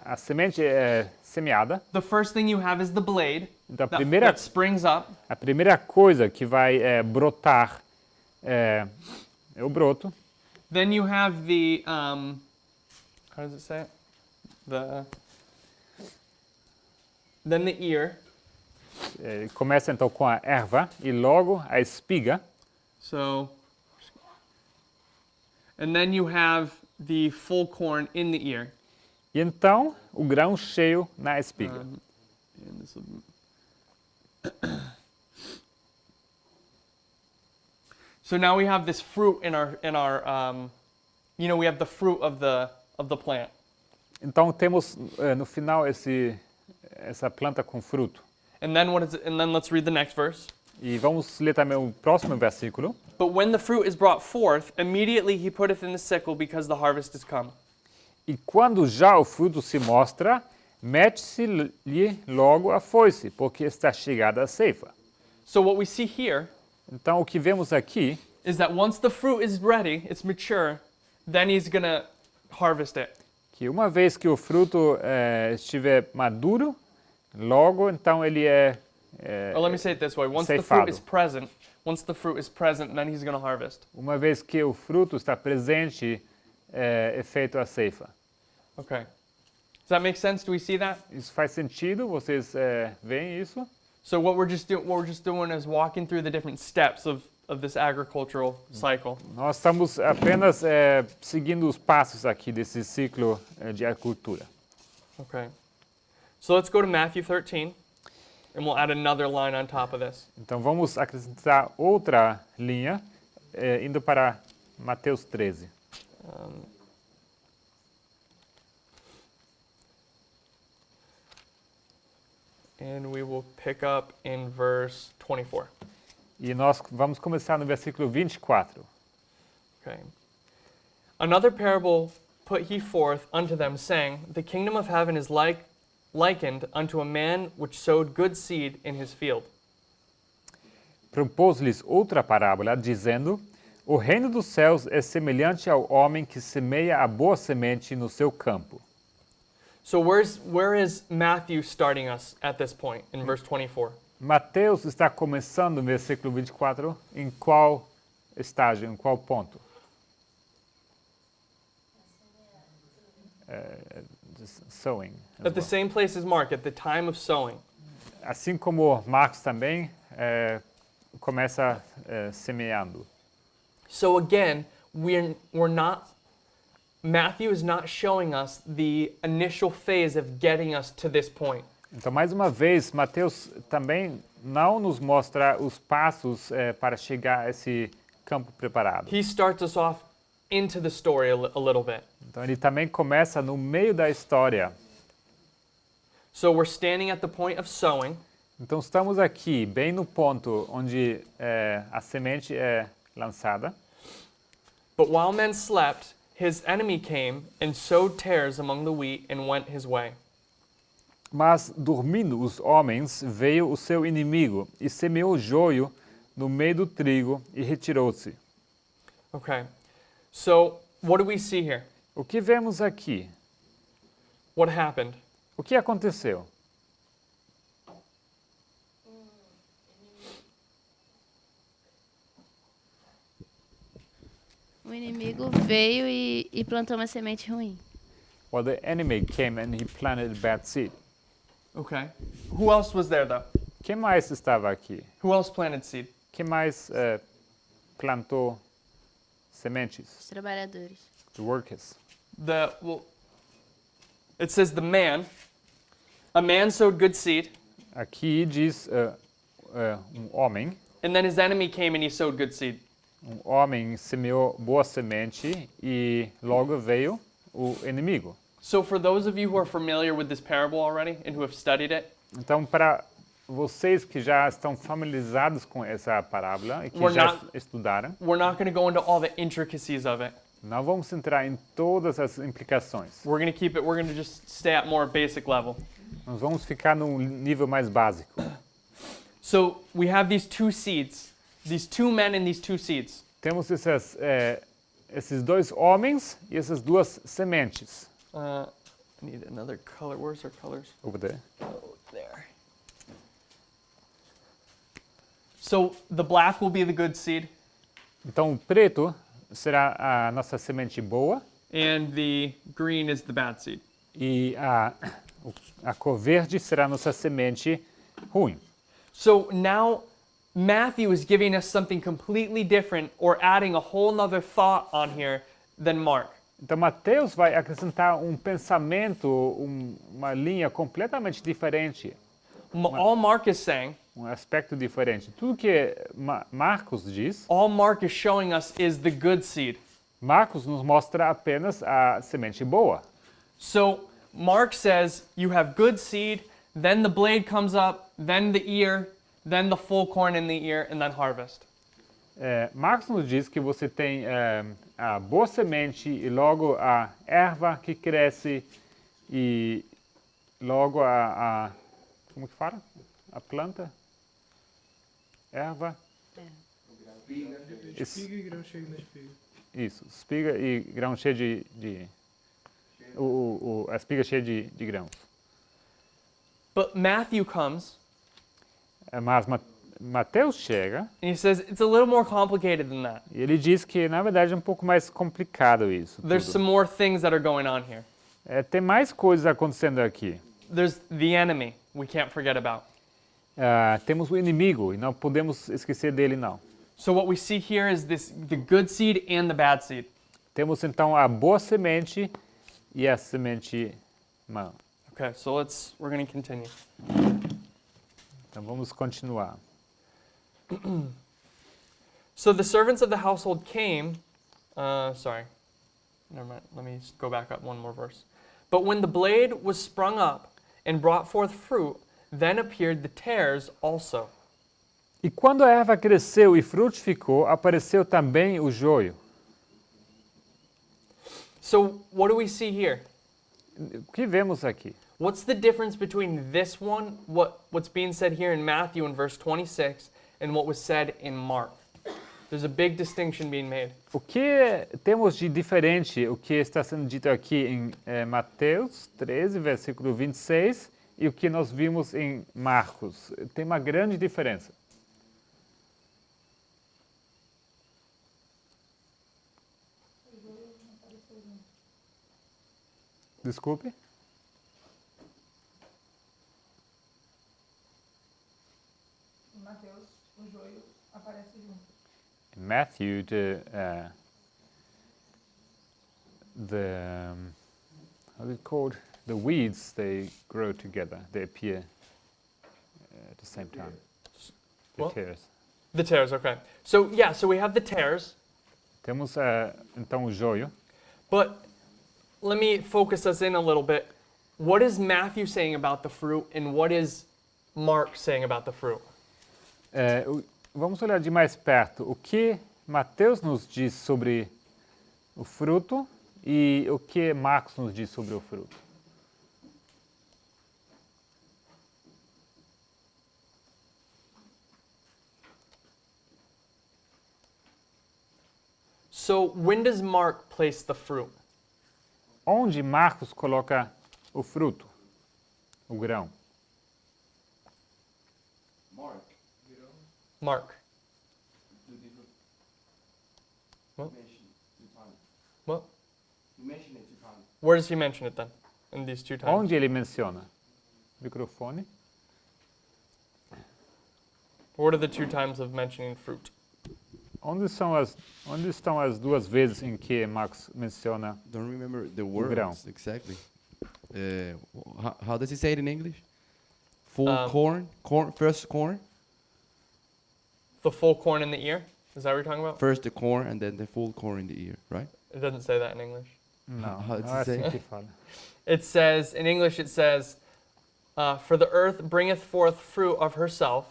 a semente é semeada, the first thing you have is the blade então that springs up. a primeira coisa que vai brotar é o broto. Then you have the, how does it say it? Then the ear. Começa então com a erva e logo a espiga. So, and then you have the full corn in the ear. E então o grão cheio na espiga. And this will So now we have this fruit in our we have the fruit of the plant. Então temos no final essa planta com fruto. And then let's read the next verse. E vamos ler também o próximo versículo. But when the fruit is brought forth, immediately he putteth in the sickle, because the harvest is come. E quando já o fruto se mostra, mete-se-lhe logo a foice, porque está chegada a ceifa. So what we see here Então o que vemos aqui is that once the fruit is ready, it's mature, then he's going to harvest it. que uma vez que o fruto estiver maduro, logo então ele Or let me say it this way. Once the fruit is present, then he's going to harvest. uma vez que o fruto está presente, é feito a ceifa. Okay. Does that make sense? Do we see that? Isso faz sentido? Vocês veem isso? So what we're just doing is walking through the different steps of this agricultural cycle. Nós estamos apenas seguindo os passos aqui desse ciclo de agricultura. Okay. So let's go to Matthew 13, and we'll add another line on top of this. Então vamos acrescentar outra linha, indo para Mateus 13. And we will pick up in verse 24. E nós vamos começar no versículo 24. Okay. Another parable put he forth unto them, saying, The kingdom of heaven is likened unto a man which sowed good seed in his field. Propôs-lhes outra parábola, dizendo: O reino dos céus é semelhante ao homem que semeia a boa semente no seu campo. So where is Matthew starting us at this point in verse 24? Mateus está começando no versículo 24 em qual estágio, em qual ponto? Sowing. At the same place as Mark, at the time of sowing. Assim como Marcos também começa semeando. So again, Matthew is not showing us the initial phase of getting us to this point. Então, mais uma vez, Mateus também não nos mostra os passos para chegar a esse campo preparado. He starts us off into the story a little bit. Então, ele também começa no meio da história. So we're standing at the point of sowing. Então, estamos aqui, bem no ponto onde a semente é lançada. But while men slept, his enemy came and sowed tares among the wheat and went his way. Mas, dormindo os homens, veio o seu inimigo e semeou joio no meio do trigo e retirou-se. Okay. So what do we see here? O que vemos aqui? What happened? O que aconteceu? O inimigo veio e plantou uma semente ruim. Well, the enemy came and he planted bad seed. Okay. Who else was there, though? Quem mais estava aqui? Who else planted seed? Quem mais plantou sementes? Os trabalhadores. The workers. It says a man sowed good seed, Aqui diz homem. and then his enemy came and he sowed good seed. Homem semeou boa semente e logo veio o inimigo. So for those of you who are familiar with this parable already and who have studied it, Então, para vocês que já estão familiarizados com essa parábola e que We're já not- estudaram, we're not going to go into all the intricacies of it. não vamos entrar em todas as implicações. We're going to just stay at more basic level. Nós vamos ficar num nível mais básico. So we have these two seeds, these two men and these two seeds. Temos esses dois homens e essas duas sementes. I need another color. Where's our colors? Over there. Oh, there. So the black will be the good seed, Então, o preto será a nossa semente boa and the green is the bad seed. e a cor verde será a nossa semente ruim. So now Matthew is giving us something completely different or adding a whole nother thought on here than Mark. Então, Mateus vai acrescentar um pensamento, uma linha completamente diferente, All Mark is saying, um aspecto diferente. Tudo que Marcos diz, all Mark is showing us is the good seed. Marcos nos mostra apenas a semente boa. So Mark says you have good seed, then the blade comes up, then the ear, then the full corn in the ear, and then harvest. Marcos nos diz que você tem a boa semente e logo a erva que cresce e logo como que fala? A planta? Erva? Espiga e grão cheio na espiga. Isso, espiga e grão cheio de a espiga cheia de grãos. But Matthew comes Mas Mateus chega and he says it's a little more complicated than that. e ele diz que, na verdade, é um pouco mais complicado isso. There's some more things that are going on here. Tem mais coisas acontecendo aqui. There's the enemy we can't forget about. Temos o inimigo e não podemos esquecer dele, não. So what we see here is the good seed and the bad seed. Temos, então, a boa semente e a semente má. Okay, so we're going to continue. Então, vamos continuar. So the servants of the household came, sorry, never mind, let me go back up one more verse. But when the blade was sprung up and brought forth fruit, then appeared the tares also. E quando a erva cresceu e frutificou, apareceu também o joio. So what do we see here? O que vemos aqui? What's the difference between this one, what's being said here in Matthew in verse 26, and what was said in Mark? There's a big distinction being made. O que temos de diferente, o que está sendo dito aqui em Mateus 13, versículo 26, e o que nós vimos em Marcos? Tem uma grande diferença. Desculpe? Em Mateus, o joio aparece junto. In Matthew, how's it called? The weeds, they grow together. They appear at the same time. The What? tares. The tares, okay. So yeah, so we have the tares, Temos então o joio. but let me focus us in a little bit. What is Matthew saying about the fruit, and what is Mark saying about the fruit? Vamos olhar de mais perto. O que Mateus nos diz sobre o fruto e o que Marcos nos diz sobre o fruto. So when does Mark place the fruit? Onde Marcos coloca o fruto, o grão. Mark. Mark. You did What? mention 2 times. What? You mentioned it 2 times. Where does he mention it then? In these 2 times? Onde ele menciona? Microfone. What are the 2 times of mentioning fruit? Onde estão as 2 vezes em que Marcos menciona? Don't remember the grão. words exactly. How does he say it in English? Full corn, first corn, The full corn in the ear? Is that what you're talking about? first the corn, and then the full corn in the ear, right? It doesn't say that in English. Não, How does não é it say? assim que fala. It says, in English, it says, for the earth bringeth forth fruit of herself,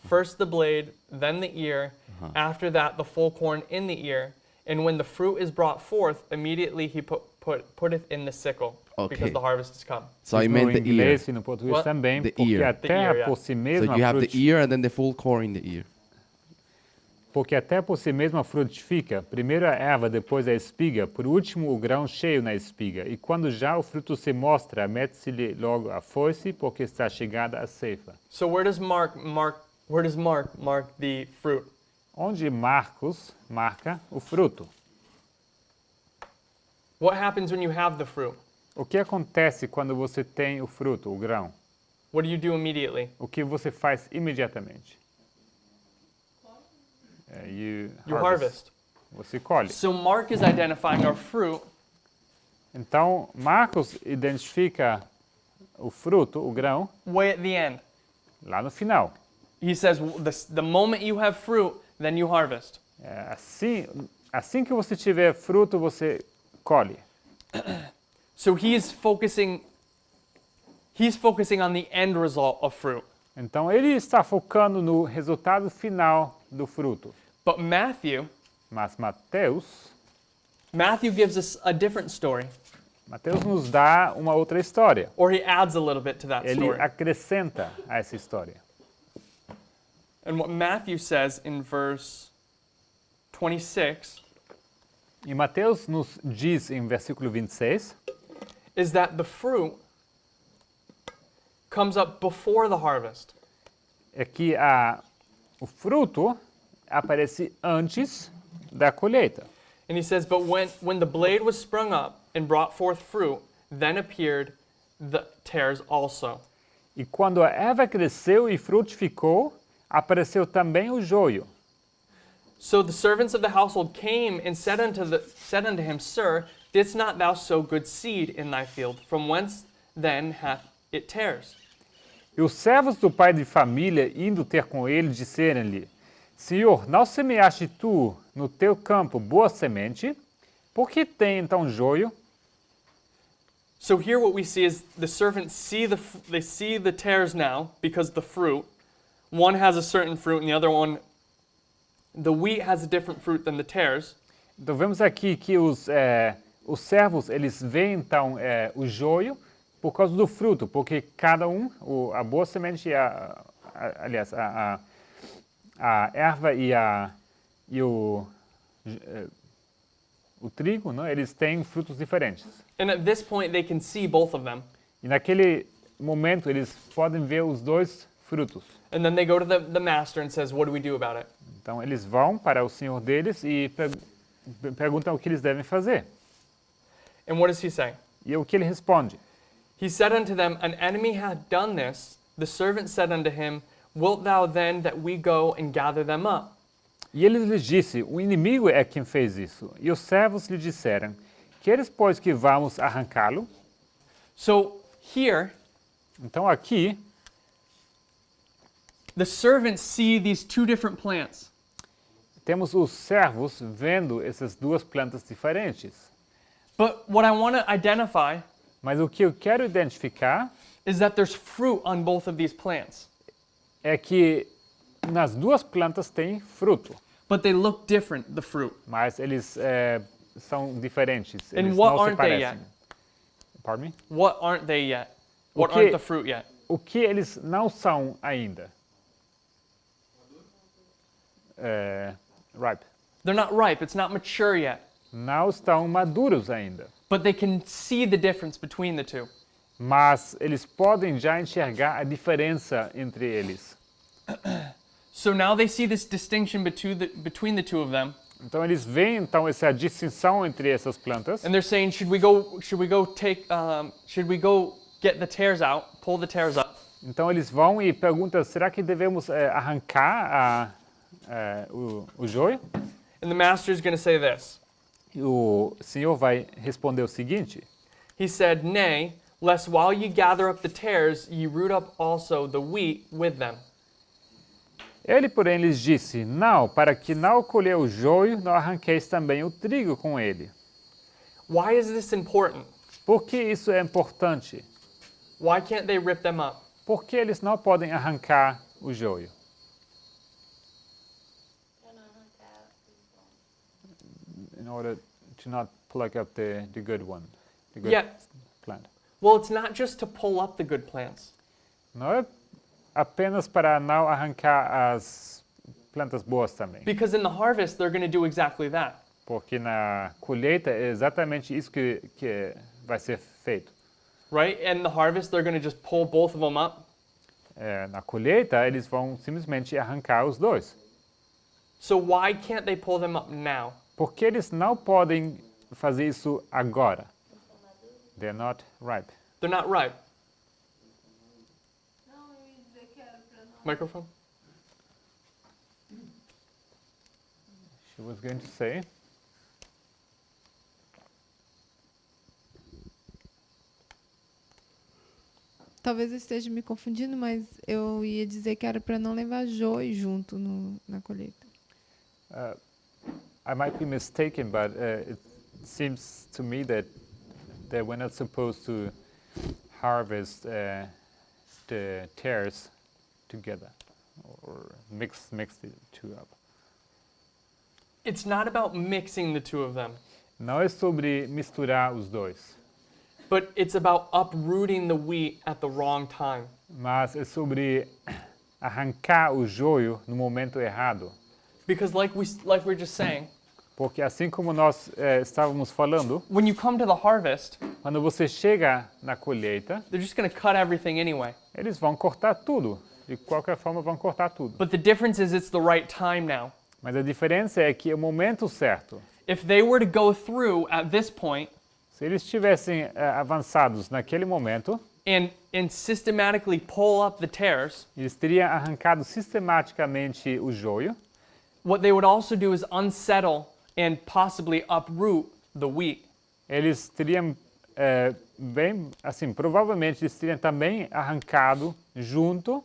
first the blade, then the ear, after that the full corn in the ear. And when the fruit is brought forth, immediately he putteth in the sickle, because Okay. the harvest is come. So I No meant the ear. inglês e no português What? também, The porque ear. a The terra ear, yeah. por si So mesma you have the ear and then the full corn in the ear. Porque até por si mesma frutifica, primeiro a erva, depois a espiga, por último o grão cheio na espiga. E quando já o fruto se mostra, mete-se-lhe logo a foice, porque está chegada a ceifa. So where does Mark mark the fruit? Onde Marcos marca o fruto. What happens when you have the fruit? O que acontece quando você tem o fruto, o grão? What do you do immediately? O que você faz imediatamente? You harvest. Você colhe. So Mark is identifying our fruit Então, Marcos identifica o fruto, o grão, way at the end. lá no final. He says, the moment you have fruit, then you harvest. Assim que você tiver fruto, você colhe. So he's focusing on the end result of fruit. Então, ele está focando no resultado final do fruto. But Matthew Mas Mateus gives us a different story, nos dá uma outra história. or he adds a little bit to that Ele story. acrescenta a essa história. And what Matthew says in verse 26 E Mateus nos diz em versículo 26 is that the fruit comes up before the harvest. é que o fruto aparece antes da colheita. And he says, but when the blade was sprung up and brought forth fruit, then appeared the tares also. E quando a erva cresceu e frutificou, apareceu também o joio. So the servants of the household came and said unto him, Sir, didst not thou sow good seed in thy field? From whence then hath it tares? E os servos do pai de família, indo ter com ele, disseram-lhe: Senhor, não semeaste tu no teu campo boa semente? Por que tem então joio? So here what we see is the servants see the tares now because the fruit. One has a certain fruit and the other one, the wheat has a different fruit than the tares. Então vemos aqui que os servos, eles veem então o joio por causa do fruto, porque cada um, a boa semente e aliás, a erva e o trigo, né, eles têm frutos diferentes. And at this point they can see both of them. E naquele momento eles podem ver os dois frutos. And then they go to the master and says, what do we do about it? Então eles vão para o senhor deles e perguntam o que eles devem fazer. And what does he say? E o que ele responde? He said unto them, an enemy hath done this. The servant said unto him, wilt thou then that we go and gather them up? E ele lhes disse, o inimigo é quem fez isso. E os servos lhe disseram, queres, pois, que vamos arrancá-lo? So here, Então aqui, the servants see these 2 different plants. temos os servos vendo essas duas plantas diferentes. But what I want to identify Mas o que eu quero identificar is that there's fruit on both of these plants. é que nas duas plantas tem fruto, But they look different, the fruit. mas eles são diferentes. And Eles what não se aren't they parecem. yet? Pardon me? What aren't they yet? What Okay. aren't the fruit yet? O que eles não são ainda? Ripe. They're not ripe. It's not mature yet. Não estão maduros ainda. But they can see the difference between the 2. mas eles podem já enxergar a diferença entre eles. So now they see this distinction between the two of them, Então eles veem então essa distinção entre essas plantas and they're saying, should we go get the tares out, pull the tares up, Então eles vão e perguntam, será que devemos arrancar o joio? and the master is going to say this. E o Senhor vai responder o seguinte, He said, nay, lest while ye gather up the tares, ye root up also the wheat with them. ele porém lhes disse, não, para que não colher o joio, não arranqueis também o trigo com ele. Why is this important? Por que isso é importante? Why can't they rip them up? Por que eles não podem arrancar o joio? In order to not pluck up the good one, the good Yeah. plant. Well, it's not just to pull up the good plants. Não é apenas para não arrancar as plantas boas também. Because in the harvest, they're going to do exactly that. Porque na colheita é exatamente isso que vai ser feito. Right? And in the harvest, they're going to just pull both of them up. Na colheita, eles vão simplesmente arrancar os dois. So why can't they pull them up now? Por que eles não podem fazer isso agora? They're not ripe. They're not ripe. Microphone? She was going to say. Talvez eu esteja me confundindo, mas eu ia dizer que era para não levar joio junto na colheita. I might be mistaken, but it seems to me that we're not supposed to harvest the tares together or mix the two up. It's not about mixing the two of them, Não é sobre misturar os dois, but it's about uprooting the wheat at the wrong time. mas é sobre arrancar o joio no momento errado. Because like we're just saying, Porque assim como nós estávamos falando, when you come to the harvest, quando você chega na colheita, they're just going to cut everything anyway. eles vão cortar tudo. De qualquer forma, vão cortar tudo. But the difference is it's the right time now. Mas a diferença é que é o momento certo. If they were to go through at this point Se eles estivessem avançados naquele momento, and systematically pull up the tares, eles teriam arrancado sistematicamente o joio. what they would also do is unsettle and possibly uproot the wheat. Eles teriam bem, assim, provavelmente eles teriam também arrancado junto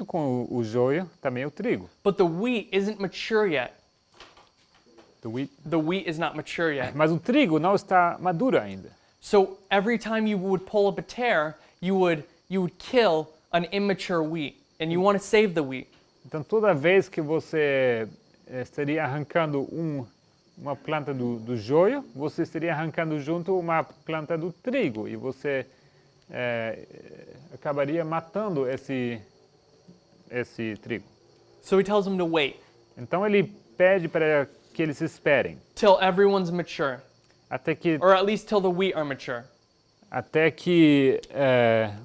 com o joio também o trigo. But the wheat isn't mature yet. The wheat. The wheat is not mature yet. Mas o trigo não está maduro ainda. So every time you would pull up a tare, you would kill an immature wheat, and you want to save the wheat. Então toda vez que você estaria arrancando uma planta do joio, você estaria arrancando junto uma planta do trigo e você acabaria matando esse trigo. So he tells them to wait Então ele pede para que eles esperem till everyone's mature, até que or at least till the wheat are mature,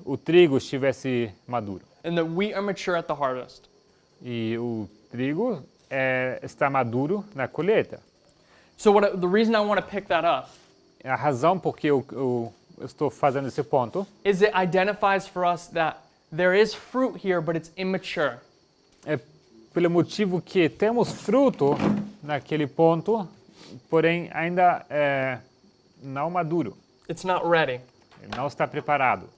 o trigo estivesse maduro. and the wheat are mature at the harvest. E o trigo está maduro na colheita. So the reason I want to pick that up A razão por que eu estou fazendo esse ponto is it identifies for us that there is fruit here, but it's immature. é pelo motivo que temos fruto naquele ponto, porém ainda não maduro. It's not ready. Ele não está preparado.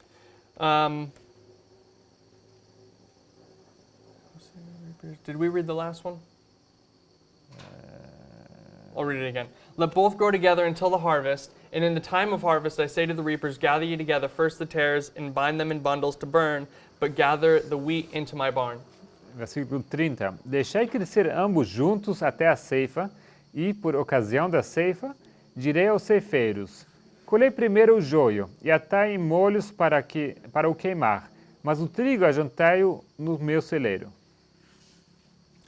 Did we read the last one? I'll read it again. Let both grow together until the harvest, and in the time of harvest I say to the reapers, gather ye together first the tares and bind them in bundles to burn, but gather the wheat into my barn. Versículo 30. Deixai crescer ambos juntos até a ceifa, e, por ocasião da ceifa, direi aos ceifeiros, colhei primeiro o joio, e atai em molhos para o queimar, mas o trigo ajuntai-o no meu celeiro.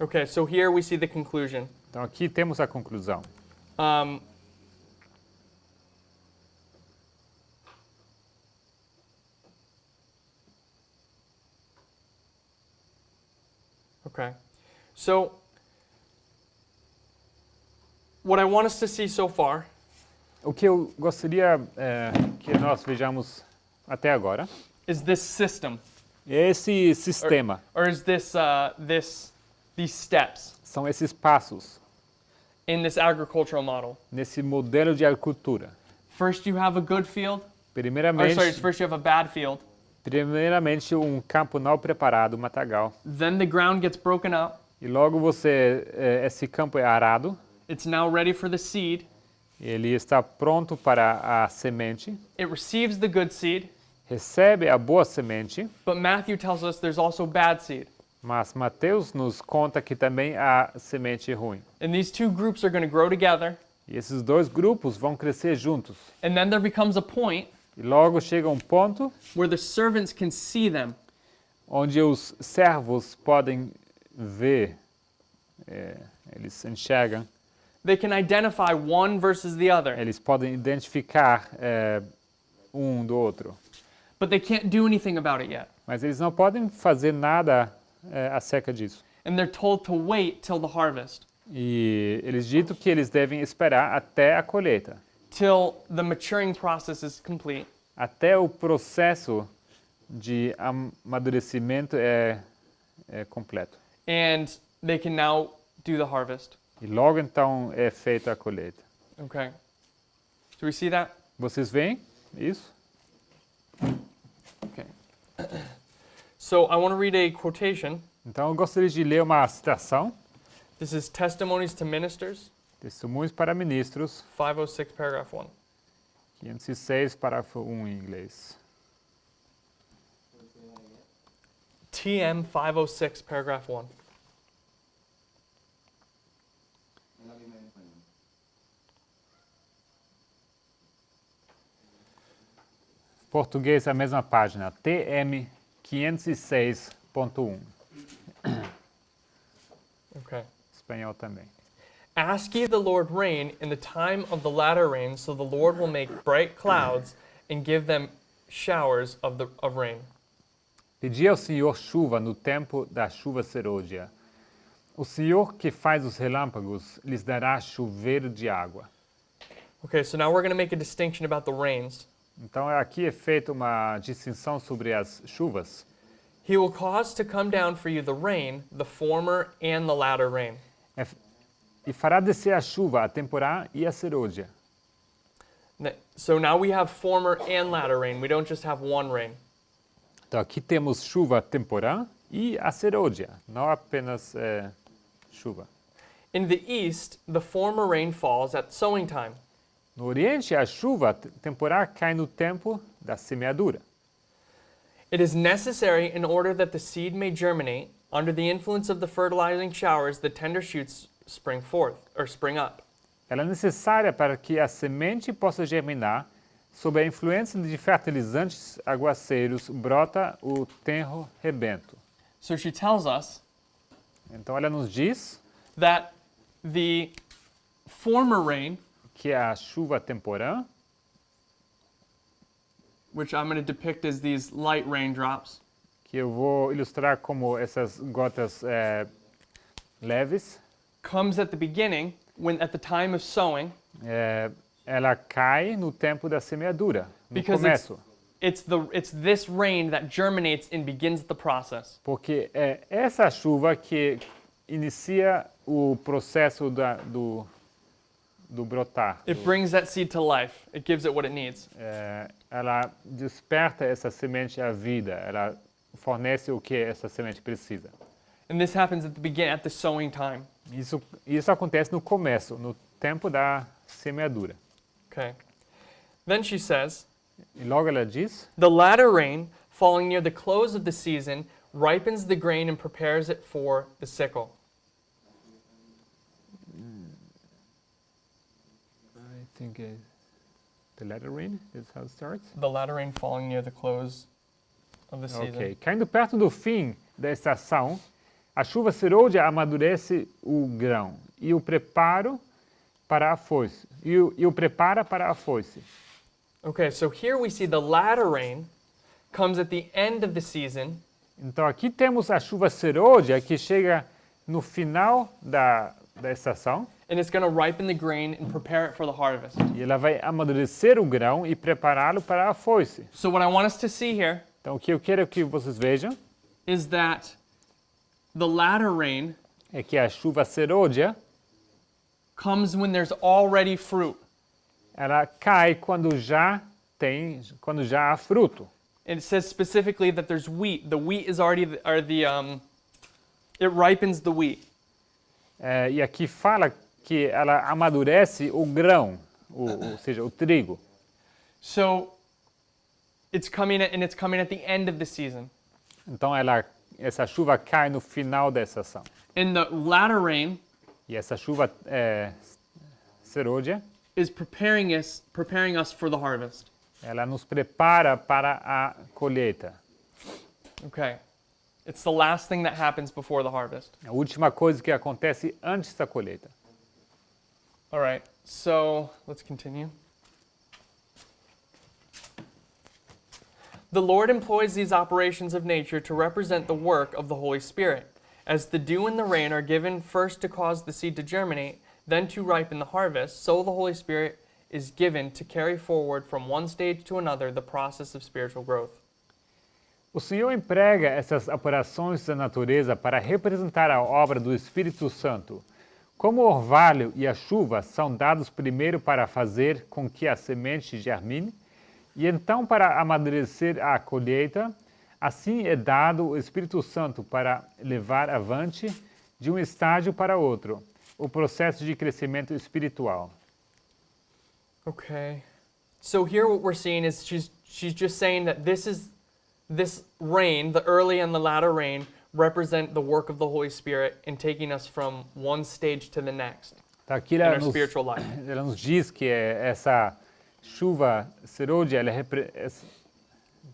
Okay, so here we see the conclusion. Então aqui temos a conclusão. Okay. So, what I want us to see so far O que eu gostaria que nós vejamos até agora is this system, é esse sistema, or is these steps são esses passos in this agricultural model. nesse modelo de agricultura. First, you have a good field. Primeiramente, First you have a bad field. primeiramente campo não preparado, matagal. Then the ground gets broken up. E logo esse campo é arado. It's now ready for the seed. Ele está pronto para a semente. It receives the good seed. Recebe a boa semente. But Matthew tells us there's also bad seed. Mas Mateus nos conta que também há semente ruim. And these two groups are going to grow together. E esses dois grupos vão crescer juntos. And then there becomes a point E logo chega ponto where the servants can see them. onde os servos podem ver, eles enxergam, They can identify one versus the other, eles podem identificar do outro. but they can't do anything about it yet. Mas eles não podem fazer nada acerca disso. And they're told to wait till the harvest, E eles dito que eles devem esperar até a colheita, till the maturing process is complete. até o processo de amadurecimento é completo. And they can now do the harvest. E logo então é feita a colheita. Okay. Do we see that? Vocês veem isso? Okay. So I want to read a quotation. Então eu gostaria de ler uma citação. This is Testimonies to Ministers, Testemunhos para ministros, 506, paragraph 1. 506, parágrafo 1 em inglês. TM 506, paragraph 1. Português, a mesma página, TM 506.1. Okay. Espanhol também. Ask ye the Lord rain in the time of the latter rain, so the Lord will make bright clouds and give them showers of rain. Pedi ao Senhor chuva no tempo da chuva serôdia. O Senhor que faz os relâmpagos lhes dará chuveiro de água. Okay, so now we're going to make a distinction about the rains. Então aqui é feita uma distinção sobre as chuvas. He will cause to come down for you the rain, the former and the latter rain. E fará descer a chuva, a temporã e a serôdia. So now we have former and latter rain. We don't just have one rain. Então aqui temos chuva temporã e a serôdia, não apenas chuva. In the east, the former rain falls at sowing time. No Oriente, a chuva temporã cai no tempo da semeadura. It is necessary in order that the seed may germinate. Under the influence of the fertilizing showers, the tender shoots spring forth, or spring up. Ela é necessária para que a semente possa germinar. Sob a influência de fertilizantes aguaceiros, brota o tenro rebento. So she tells us Então ela nos diz that the former rain, que a chuva temporã, which I'm going to depict as these light raindrops, que eu vou ilustrar como essas gotas leves, comes at the beginning, at the time of sowing, ela cai no tempo da semeadura, no because começo. it's this rain that germinates and begins the process. Porque é essa chuva que inicia o processo do brotar. It brings that seed to life. It gives it what it needs. Ela desperta essa semente à vida. Ela fornece o que essa semente precisa. And this happens at the sowing time. Isso acontece no começo, no tempo da semeadura. Okay. Then she says, E logo ela diz: the latter rain, falling near the close of the season, ripens the grain and prepares it for the sickle. I think the latter rain is how it starts. The latter rain falling near the close of the season. Ok. Caindo perto do fim da estação, a chuva serôdia amadurece o grão e o prepara para a foice. Okay, so here we see the latter rain comes at the end of the season. Então aqui temos a chuva serôdia que chega no final da estação and it's going to ripen the grain and prepare it for the harvest. e ela vai amadurecer o grão e prepará-lo para a foice. So what I want us to see here Então o que eu quero que vocês vejam is that the latter rain é que a chuva serôdia comes when there's already fruit. ela cai quando já há fruto. And it says specifically that there's wheat. The wheat is already it ripens the wheat. E aqui fala que ela amadurece o grão, ou seja, o trigo. So it's coming at the end of the season. Então essa chuva cai no final da estação. And the latter rain E essa chuva serôdia, is preparing us for the harvest. ela nos prepara para a colheita. Okay. It's the last thing that happens before the harvest. A última coisa que acontece antes da colheita. All right. So, let's continue. The Lord employs these operations of nature to represent the work of the Holy Spirit. As the dew and the rain are given first to cause the seed to germinate, then to ripen the harvest, so the Holy Spirit is given to carry forward from one stage to another the process of spiritual growth. O Senhor emprega essas operações da natureza para representar a obra do Espírito Santo. Como o orvalho e a chuva são dados primeiro para fazer com que a semente germine, e então para amadurecer a colheita, assim é dado o Espírito Santo para levar avante de um estágio para outro, o processo de crescimento espiritual. Okay. So here what we're seeing is she's just saying that this rain, the early and the latter rain, represent the work of the Holy Spirit in taking us from one stage to the next Então, aqui in our spiritual life. ela nos diz que essa chuva serôdia, ela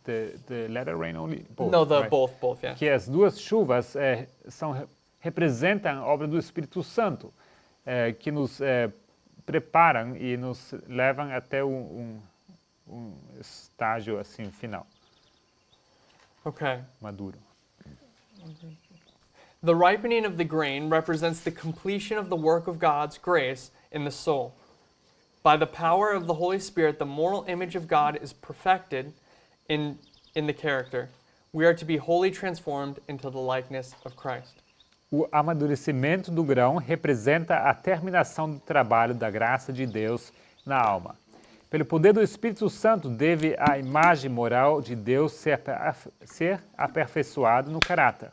the latter rain only? Both, No, right? both, yeah. Que as duas chuvas representam a obra do Espírito Santo, que nos preparam e nos levam até um estágio assim final, Okay. maduro. The ripening of the grain represents the completion of the work of God's grace in the soul. By the power of the Holy Spirit, the moral image of God is perfected in the character. We are to be wholly transformed into the likeness of Christ. O amadurecimento do grão representa a terminação do trabalho da graça de Deus na alma. Pelo poder do Espírito Santo, deve a imagem moral de Deus ser aperfeiçoada no caráter.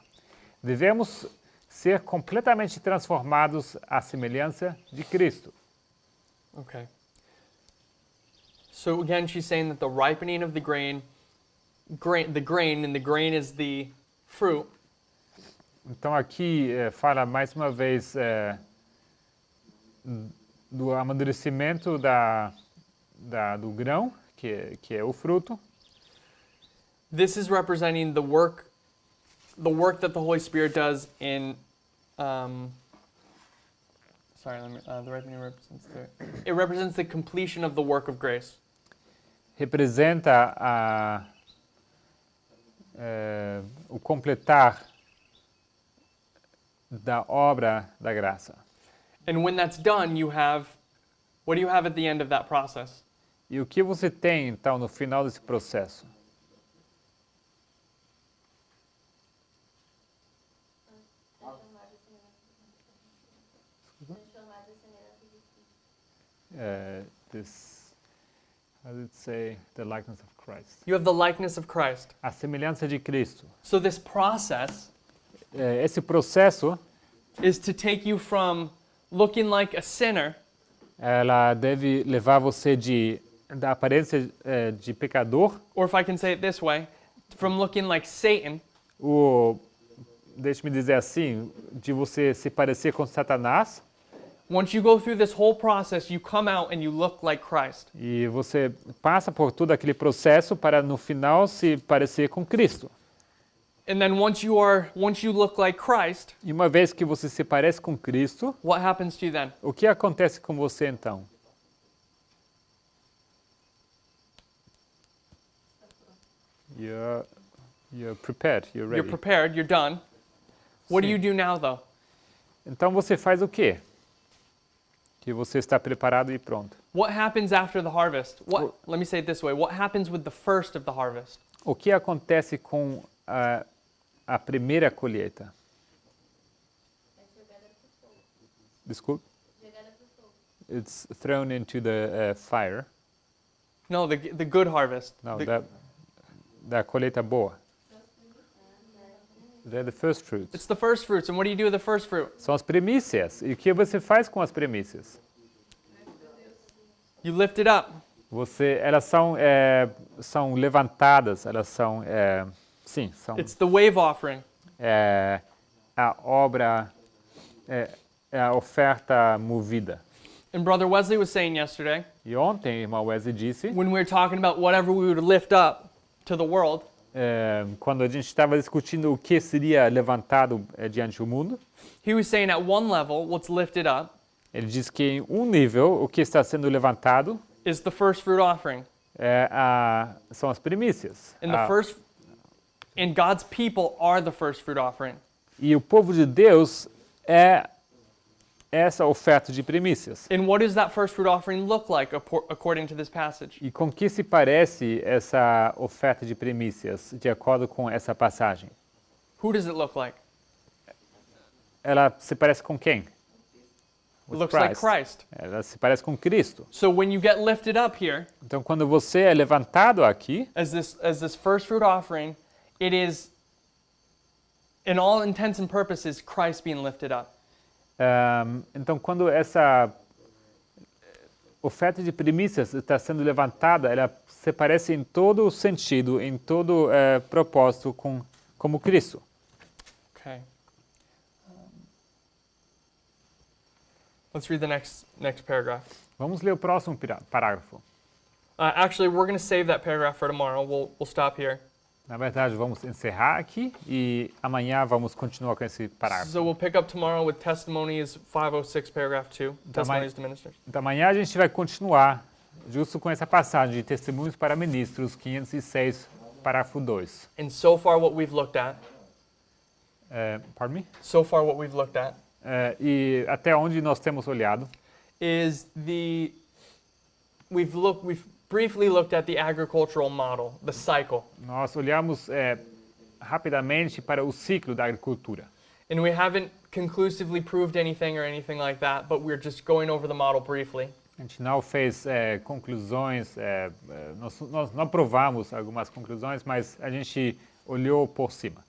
Devemos ser completamente transformados à semelhança de Cristo. Okay. So again, she's saying that the ripening of the grain is the fruit. Então aqui fala mais uma vez do amadurecimento do grão, que é o fruto. This is representing the work that the Holy Spirit does in. The ripening represents the completion of the work of grace. Representa o completar da obra da graça. And when that's done, what do you have at the end of that process? E o que você tem, então, no final desse processo? How did it say? The likeness of Christ. You have the likeness of Christ. A semelhança de Cristo. So this process Esse processo, is to take you from looking like a sinner ela deve levar você da aparência de pecador, or if I can say it this way, from looking like Satan, deixe-me dizer assim, de você se parecer com Satanás, once you go through this whole process, you come out and you look like Christ. e você passa por todo aquele processo para no final se parecer com Cristo. And then once you look like Christ, E uma vez que você se parece com Cristo, what happens to you then? o que acontece com você então? You're prepared, you're ready. You're prepared, you're done. What do Sim. you do now, though? Então você faz o quê? Que você está preparado e pronto. What happens after the harvest? Let me say it this way. What happens with the first of the harvest? O que acontece com a primeira colheita? Desculpe? It's thrown into the fire. No, the good harvest. Não, The- da colheita boa. They're the first fruits. It's the first fruits. And what do you do with the first fruit? São as primícias. E o que você faz com as primícias? You lift it up. Elas são levantadas, elas são, sim, são It's the wave offering. a obra, é a oferta movida. And Brother Wesley was saying yesterday, E ontem, irmão Wesley disse, when we were talking about whatever we would lift up to the world, quando a gente estava discutindo o que seria levantado diante do mundo, he was saying at one level, what's lifted up ele diz que em um nível, o que está sendo levantado is the first fruit offering. são as primícias. And God's people are the first fruit offering. E o povo de Deus é essa oferta de primícias. And what does that first fruit offering look like according to this passage? E com que se parece essa oferta de primícias, de acordo com essa passagem? Who does it look like? Ela se parece com quem? It looks like Christ. Ela se parece com Cristo. So when you get lifted up here, Então, quando você é levantado aqui, as this first fruit offering, it is, in all intents and purposes, Christ being lifted up. então quando essa oferta de primícias está sendo levantada, ela se parece em todo sentido, em todo propósito como Cristo. Okay. Let's read the next paragraph. Vamos ler o próximo parágrafo. Actually, we're going to save that paragraph for tomorrow. We'll stop here. Na verdade, vamos encerrar aqui e amanhã vamos continuar com esse parágrafo. So we'll pick up tomorrow with testimonies 506, paragraph 2. Testimonies to ministers. Então amanhã a gente vai continuar justo com essa passagem de testemunhos para ministros, 506, parágrafo 2. And so far what we've looked at, Pardon me? so far what we've looked at E até onde nós temos olhado is we've briefly looked at the agricultural model, the cycle. nós olhamos rapidamente para o ciclo da agricultura. And we haven't conclusively proved anything or anything like that, but we're just going over the model briefly. A gente não fez conclusões, nós não provamos algumas conclusões, mas a gente olhou por cima.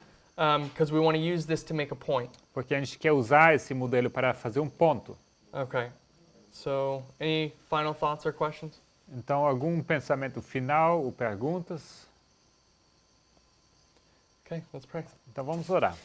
Because we want to use this to make a point. Porque a gente quer usar esse modelo para fazer um ponto. Okay. So, any final thoughts or questions? Então, algum pensamento final ou perguntas? Okay, let's pray. Então, vamos orar.